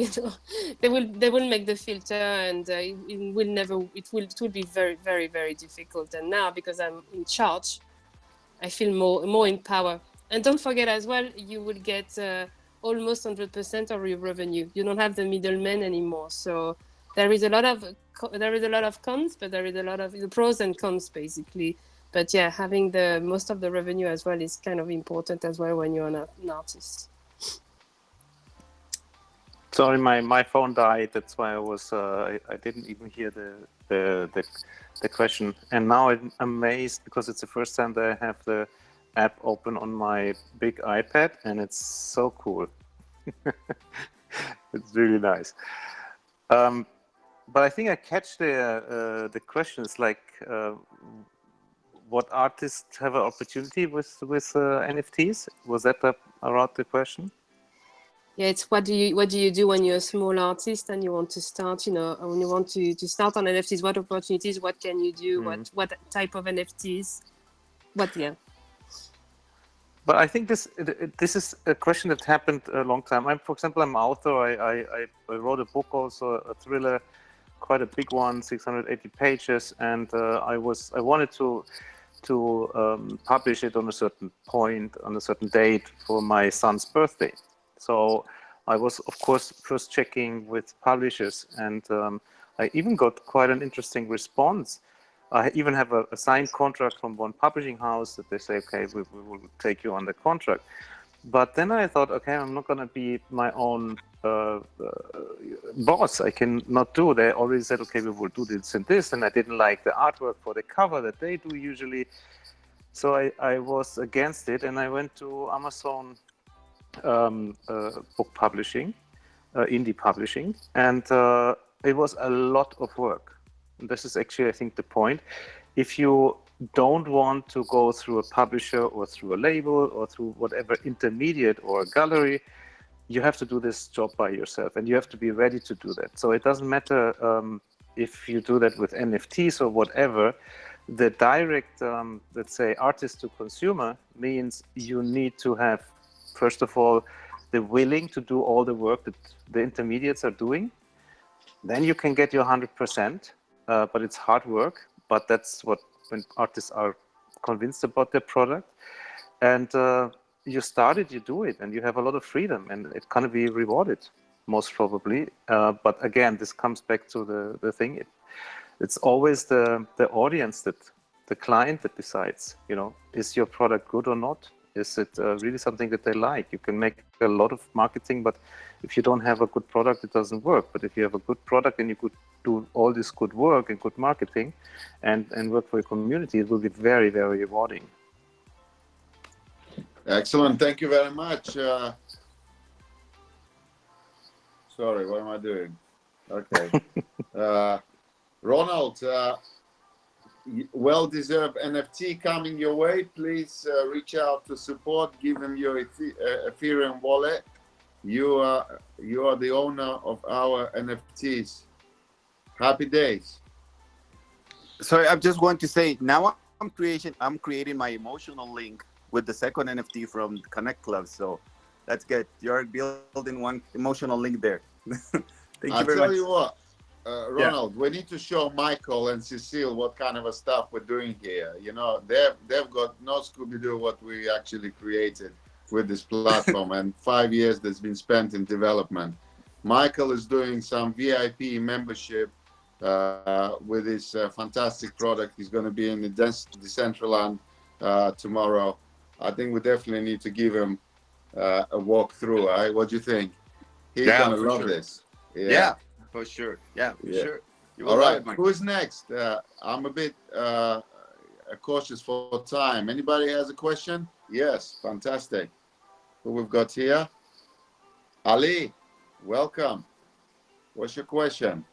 they will make the filter, and it will be very, very, very difficult. And now, because I'm in charge, I feel more in power. And don't forget as well, you will get almost 100% of your revenue. You don't have the middleman anymore. So there is a lot of cons, but there is a lot of the pros and cons basically. But yeah, having the most of the revenue as well is kind of important as well when you're an artist. Sorry, my phone died. That's why I was I didn't even hear the question. And now I'm amazed because it's the first time that I have the app open on my big iPad, and it's so cool. It's really nice. But I think I catch the question. It's like what artists have an opportunity with NFTs? Was that around the question? Yeah, it's what do you do when you're a small artist and you want to start, when you want to start on NFTs, what opportunities, what can you do, what type of NFTs, yeah. But I think this is a question that happened a long time. For example, I'm an author. I wrote a book also, a thriller, quite a big one, 680 pages, and I wanted to publish it on a certain point, on a certain date for my son's birthday. So I was, of course, first checking with publishers, and I even got quite an interesting response. I even have a signed contract from one publishing house that they say, okay, we will take you on the contract. But then I thought, okay, I'm not going to be my own boss. I can not do. They already said, okay, we will do this and this, and I didn't like the artwork for the cover that they do usually. So I was against it, and I went to Amazon book publishing, indie publishing, and it was a lot of work. And this is actually, I think, the point. If you don't want to go through a publisher or through a label or through whatever intermediate or a gallery, you have to do this job by yourself, and you have to be ready to do that. So it doesn't matter if you do that with NFTs or whatever. The direct, let's say, artist to consumer means you need to have, first of all, the willing to do all the work that the intermediates are doing. Then you can get your 100%, but it's hard work. But that's what, when artists are convinced about their product, and you start it, you do it, and you have a lot of freedom, and it can be rewarded, most probably. But again, this comes back to the thing. It's always the audience, that the client, that decides, is your product good or not? Is it really something that they like? You can make a lot of marketing, but if you don't have a good product, it doesn't work. But if you have a good product and you could do all this good work and good marketing and work for your community, it will be very, very rewarding. Excellent. Thank you very much. Sorry, what am I doing? Okay. Ronald, well-deserved NFT coming your way. Please reach out to support. Give them your Ethereum wallet. You are the owner of our NFTs. Happy days. Sorry, I just want to say, now I'm creating my emotional link with the second NFT from Connect.Club. So that's good. You're building one emotional link there. Thank you very much. I'll tell you what, Ronald, we need to show Michael and Cecile what kind of a stuff we're doing here. They've got no Scooby-Doo what we actually created with this platform, and 5 years that's been spent in development. Michael is doing some VIP membership with his fantastic product. He's going to be in the Decentraland tomorrow. I think we definitely need to give him a walkthrough. Right? What do you think? He's going to love this. Yeah, for sure. Yeah, for sure. All right, who's next? I'm a bit cautious for time. Anybody has a question? Yes, fantastic. Who we've got here? Ali, welcome. What's your question?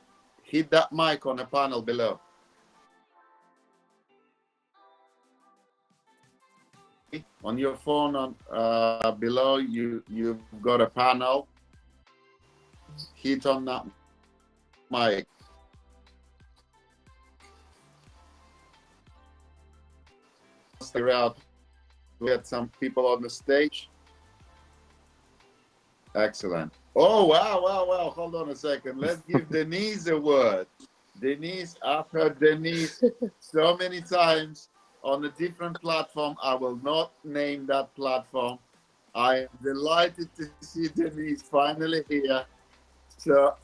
Hit that mic on the panel below. On your phone, on below, you've got a panel. Hit on that mic. Figure out. We had some people on the stage. Excellent. Oh, wow. Hold on a second. Let's give Denise a word. Denise, I've heard Denise so many times on a different platform. I will not name that platform. I am delighted to see Denise finally here. So,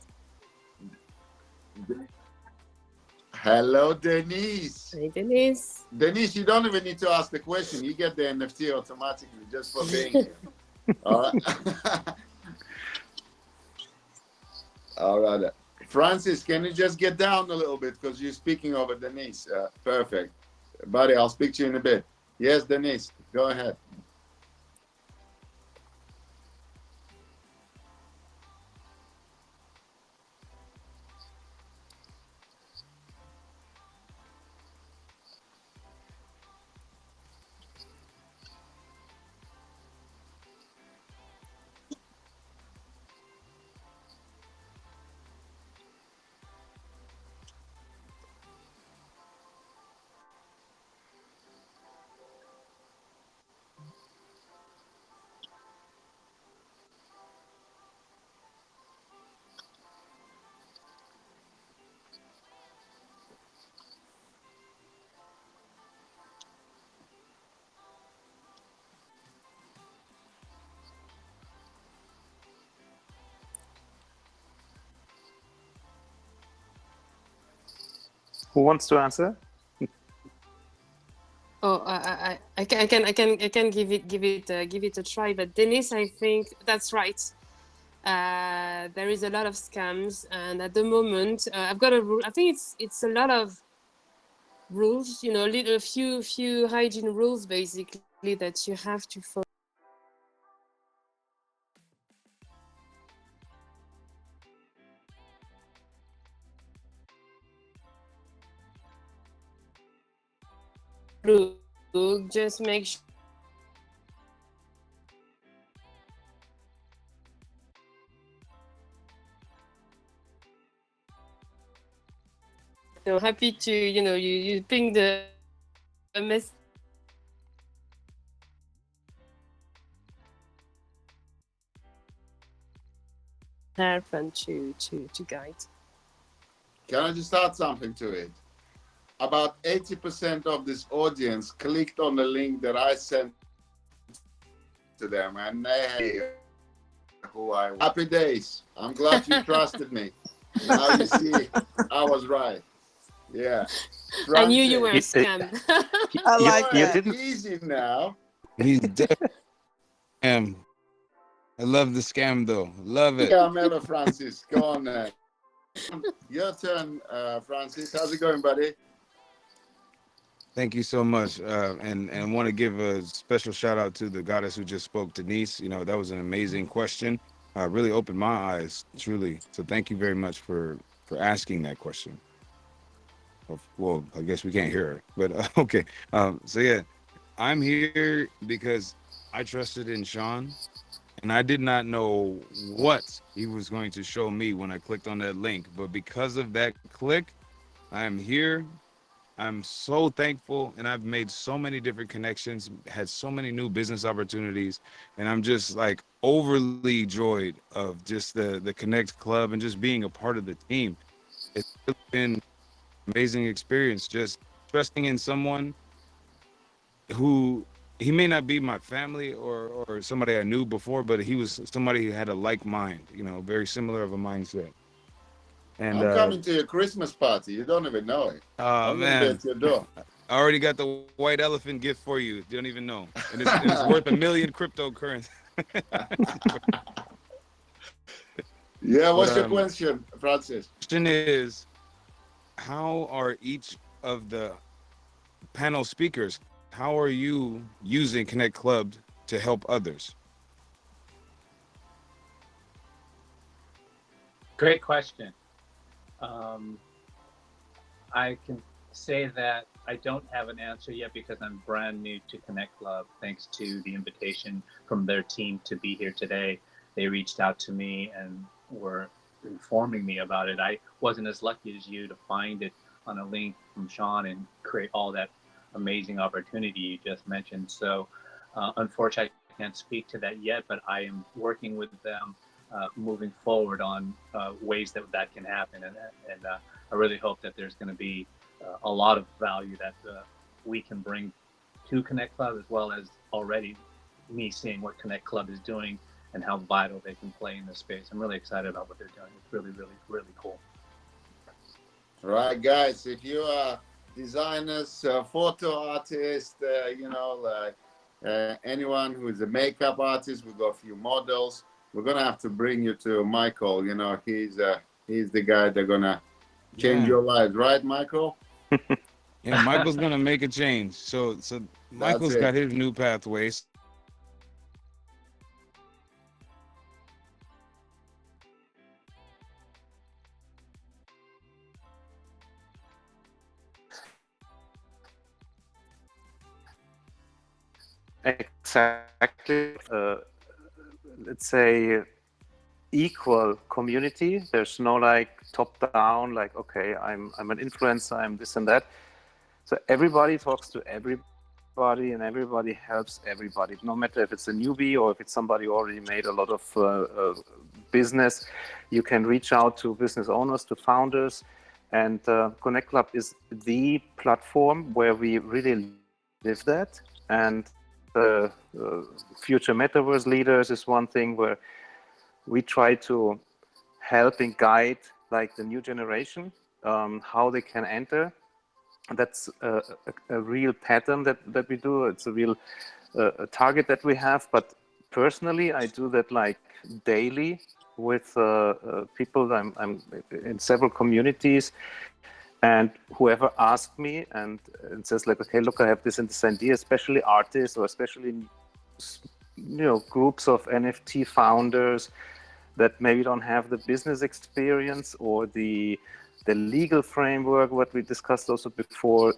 hello, Denise. Hey, Denise. Denise, you don't even need to ask the question. You get the NFT automatically just for being here. All right. All right. Francis, can you just get down a little bit because you're speaking over Denise? Perfect. Buddy, I'll speak to you in a bit. Yes, Denise, go ahead. Who wants to answer? Oh, I can give it a try. But Dennis, I think that's right. There is a lot of scams, and at the moment, I've got a rule. I think it's a lot of rules. You know, a few hygiene rules basically that you have to follow. Just make sure. Happy to you ping the message and to guide. Can I just add something to it? About 80% of this audience clicked on the link that I sent to them, and they who I was. Happy days. I'm glad you trusted me. Now you see I was right. Yeah. I knew you were a Francis. scam. I like You that. didn't. Easy now. He's definitely scam. I love the scam though. Love it. Carmelo Francis, go on there. Your turn, Francis. How's it going, buddy? Thank you so much. And want to give a special shout out to the goddess who just spoke, Denise. You know, that was an amazing question. Really opened my eyes, truly. So thank you very much for asking that question. Well, I guess we can't hear her, but okay. So yeah, I'm here because I trusted in Sean, and I did not know what he was going to show me when I clicked on that link. But because of that click, I am here. I'm so thankful, and I've made so many different connections, had so many new business opportunities, and I'm just like overly joyed of just the Connect Club and just being a part of the team. It's really been an amazing experience, just trusting in someone who he may not be my family or somebody I knew before, but he was somebody who had a like mind, you know, very similar of a mindset. And I'm coming to your Christmas party. You don't even know it. oh I'm gonna be man, at your door. I already got the white elephant gift for you. You don't even know, and it's worth 1 million cryptocurrency. Yeah, what's your But, question, Francis? question is, how are each of the panel speakers? How are you using Connect Club to help others? Great question. I can say that I don't have an answer yet because I'm brand new to Connect.Club. Thanks to the invitation from their team to be here today, they reached out to me and were informing me about it. I wasn't as lucky as you to find it on a link from Sean and create all that amazing opportunity you just mentioned. So unfortunately, I can't speak to that yet, but I am working with them moving forward on ways that can happen. And I really hope that there's going to be a lot of value that we can bring to Connect.Club, as well as already me seeing what Connect.Club is doing and how vital they can play in this space. I'm really excited about what they're doing. It's really, really, really cool. All right, guys, if you are designers, photo artists, anyone who is a makeup artist, we've got a few models. We're gonna have to bring you to Michael. You know, he's the guy that's gonna change your lives, right, Michael? Yeah, Michael's gonna make a change. So Michael's got his new pathways. Exactly. Let's say equal community. There's no like top down, like, okay, I'm an influencer, I'm this and that. So everybody talks to everybody and everybody helps everybody, no matter if it's a newbie or if it's somebody who already made a lot of business. You can reach out to business owners, to founders, and Connect.Club is the platform where we really live that. And future metaverse leaders is one thing where we try to help and guide like the new generation, how they can enter that's a real pattern that we do. It's a real a target that we have. But personally, I do that like daily with people. I'm in several communities, and whoever asks me and says like, okay, look, I have this and this idea, especially artists or especially groups of NFT founders that maybe don't have the business experience or the legal framework, what we discussed also before.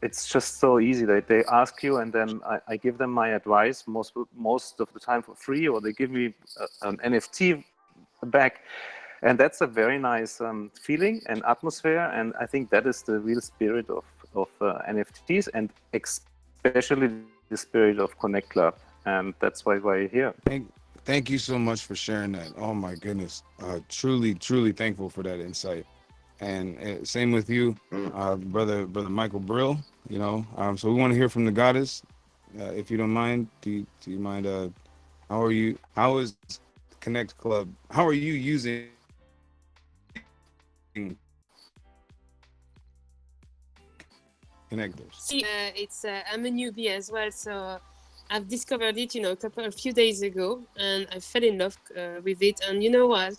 It's just so easy that they ask you, and then I give them my advice most of the time for free, or they give me an NFT back, and that's a very nice feeling and atmosphere. And I think that is the real spirit of NFTs, and especially the spirit of Connect.Club, and that's why we're here. Thank you so much for sharing that. Oh my goodness, truly thankful for that insight. And same with you, brother Michael Brill. So we want to hear from the goddess, if you don't mind. Do you mind? How are you? How is Connect.Club? How are you using connectors? See, I'm a newbie as well, so I've discovered it, a few days ago, and I fell in love with it. And you know what?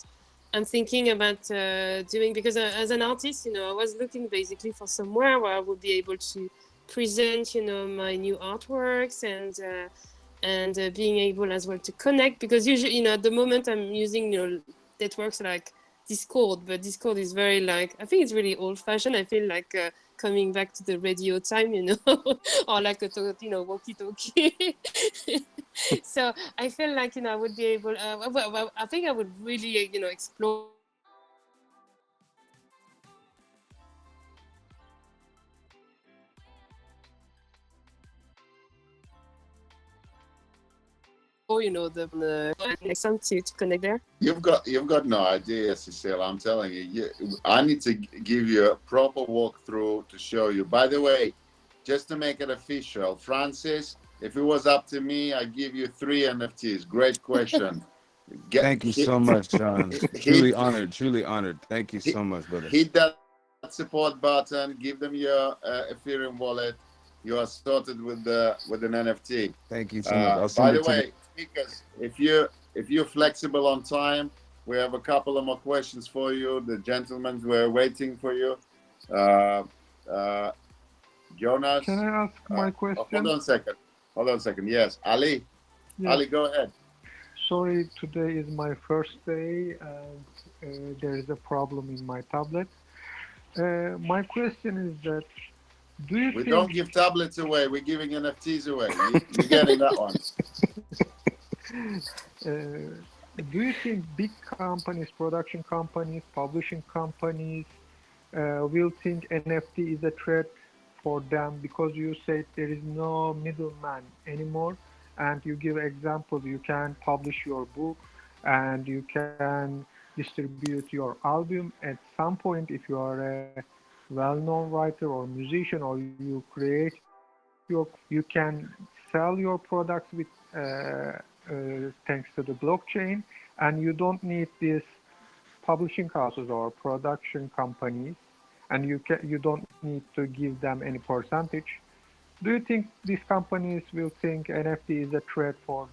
I'm thinking about doing, because as an artist, I was looking basically for somewhere where I would be able to present, my new artworks and being able as well to connect, because usually, at the moment I'm using, networks like Discord, but Discord is very like, I think it's really old fashioned. I feel like coming back to the radio time, or like walkie-talkie. So I feel like, I would be able, well, I think I would really, explore the next time to connect there. You've got no idea, Cecile. I'm telling you, I need to give you a proper walkthrough to show you. By the way, just to make it official, Francis, if it was up to me, I'd give you 3 NFTs. Great question. Thank you so much, John. Truly honored. Thank you so much, brother. Hit that support button. Give them your Ethereum wallet. You are sorted with an NFT. Thank you so much. By the way, speakers, if you're flexible on time, we have a couple of more questions for you. The gentlemen were waiting for you. Jonas. Can I ask my question? Hold on a second. Yes, Ali. Yes. Ali, go ahead. Sorry, today is my first day and there is a problem in my tablet. My question is that, We don't give tablets away. We're giving NFTs away. You're getting that one. Do you think big companies, production companies, publishing companies will think NFT is a threat for them, because you said there is no middleman anymore, and you give example, you can publish your book and you can distribute your album at some point if you are a well-known writer or musician, or you create you can sell your products with thanks to the blockchain, and you don't need these publishing houses or production companies, and you don't need to give them any percentage. Do you think these companies will think NFT is a threat for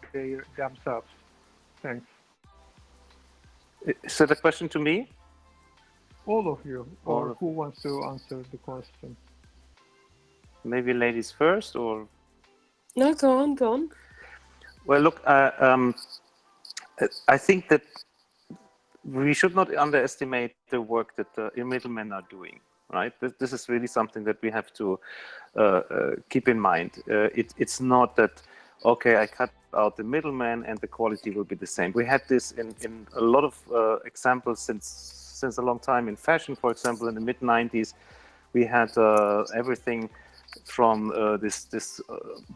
themselves? Thanks. Is that a question to me? All of you, or who wants to answer the question? Maybe ladies first, or? No, go on. Well, look, I think that we should not underestimate the work that the middlemen are doing, right? This is really something that we have to keep in mind. It's not that, okay, I cut out the middleman and the quality will be the same. We had this in a lot of examples since a long time in fashion. For example, in the mid-90s, we had everything from this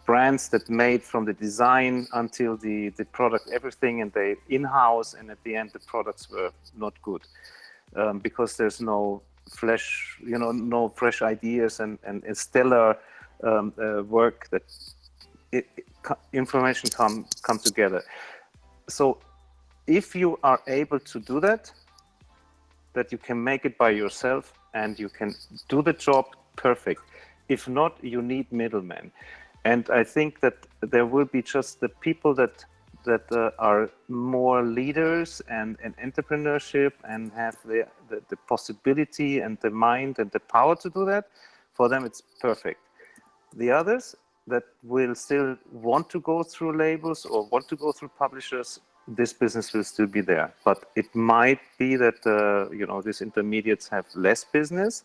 brands that made from the design until the product, everything, and they in-house, and at the end the products were not good because there's no no fresh ideas and stellar work that information come together. So if you are able to do that you can make it by yourself and you can do the job perfect. if not, you need middlemen. And I think that there will be just the people that are more leaders and entrepreneurship and have the possibility and the mind and the power to do that. For them, it's perfect. The others that will still want to go through labels or want to go through publishers, this business will still be there. But it might be that these intermediates have less business.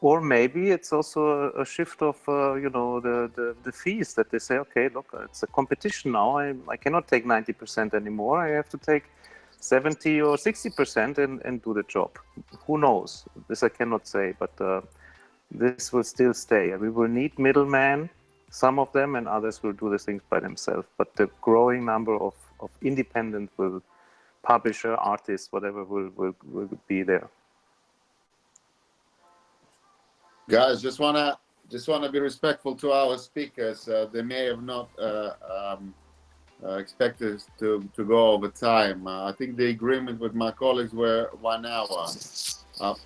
Or maybe it's also a shift of the fees, that they say, okay, look, it's a competition now. I cannot take 90% anymore. I have to take 70 or 60% and do the job. Who knows? This I cannot say, but this will still stay. We will need middlemen, some of them, and others will do the things by themselves. But the growing number of independent publisher, artists, whatever, will be there. Guys, just wanna be respectful to our speakers. They may have not expected us to go over time. I think the agreement with my colleagues were 1 hour.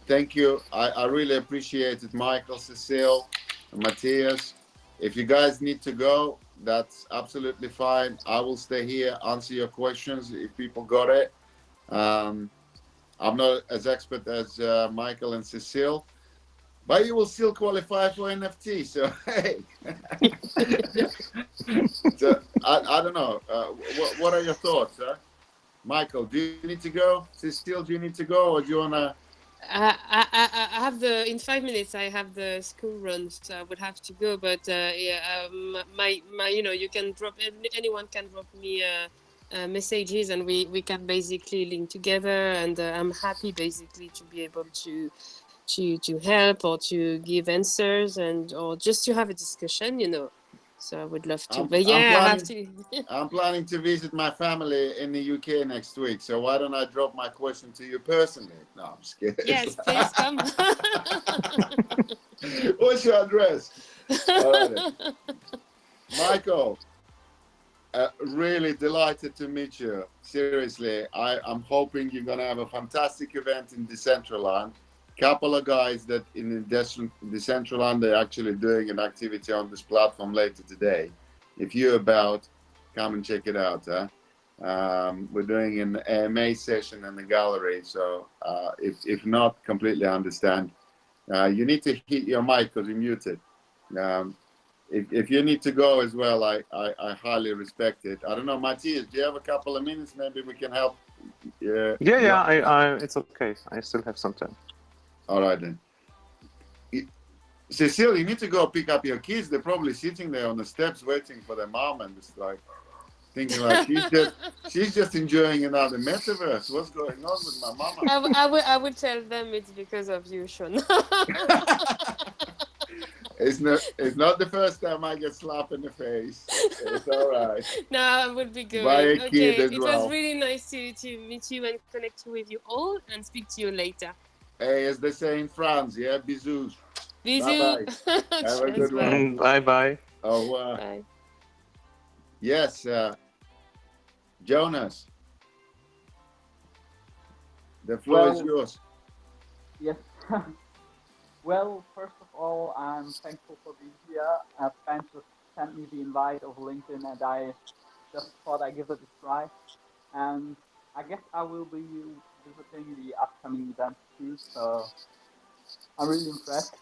Thank you. I really appreciate it, Michael, Cecile, Matthias. If you guys need to go, that's absolutely fine. I will stay here, answer your questions if people got it. I'm not as expert as Michael and Cecile, but you will still qualify for NFT. So, hey. So, I don't know. What are your thoughts, huh? Michael, do you need to go? Cecile, do you need to go, or do you want to? I have in 5 minutes I have the school run, so I would have to go. But my you can drop, anyone can drop me messages, and we can basically link together. And I'm happy basically to be able to help or to give answers or just to have a discussion. So I would love to. But yeah, I have to. I'm planning to visit my family in the UK next week. So why don't I drop my question to you personally? No, I'm just kidding. Yes, please come. What's your address? All right. Michael, really delighted to meet you. Seriously, I'm hoping you're going to have a fantastic event in Decentraland. Couple of guys that in Decentraland, they're actually doing an activity on this platform later today. If you're about, come and check it out. We're doing an AMA session in the gallery, so if not, completely understand. You need to hit your mic because you're muted. If you need to go as well, I highly respect it. I don't know, Matthias, do you have a couple of minutes? Maybe we can help. It's okay. I still have some time. All right then. Cecile, you need to go pick up your kids. They're probably sitting there on the steps waiting for their mom, and it's like thinking like she's just enjoying another metaverse. What's going on with my mama? I would tell them it's because of you, Sean. It's not the first time I get slapped in the face. It's all right. No, it would be good. By a kid as it well. was really nice to meet you and connect with you all, and speak to you later. Hey, as they say in France, yeah, bisous. Bisous. Bye-bye. Have a good one. Bye-bye. Au revoir. Bye. Yes, Jonas. The floor is yours. Yes. Well, first of all, I'm thankful for being here. Ben just sent me the invite over LinkedIn, and I just thought I'd give it a try. And I guess I will be visiting the upcoming event too, so I'm really impressed.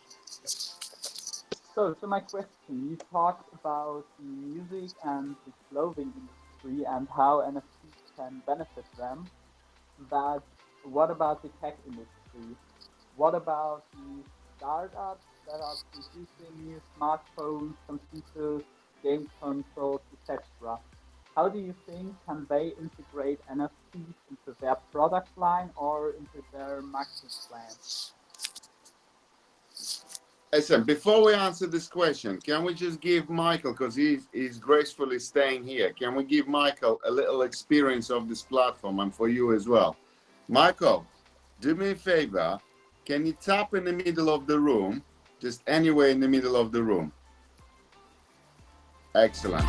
So to my question, you talked about the music and the clothing industry and how NFTs can benefit them, but what about the tech industry? What about the startups that are producing new smartphones, computers, game consoles, etc.? How do you think can they integrate NFTs into their product line or into their marketing plan? Listen, before we answer this question, can we just give Michael, because he's gracefully staying here, can we give Michael a little experience of this platform, and for you as well? Michael, do me a favor. Can you tap in the middle of the room, just anywhere in the middle of the room? Excellent.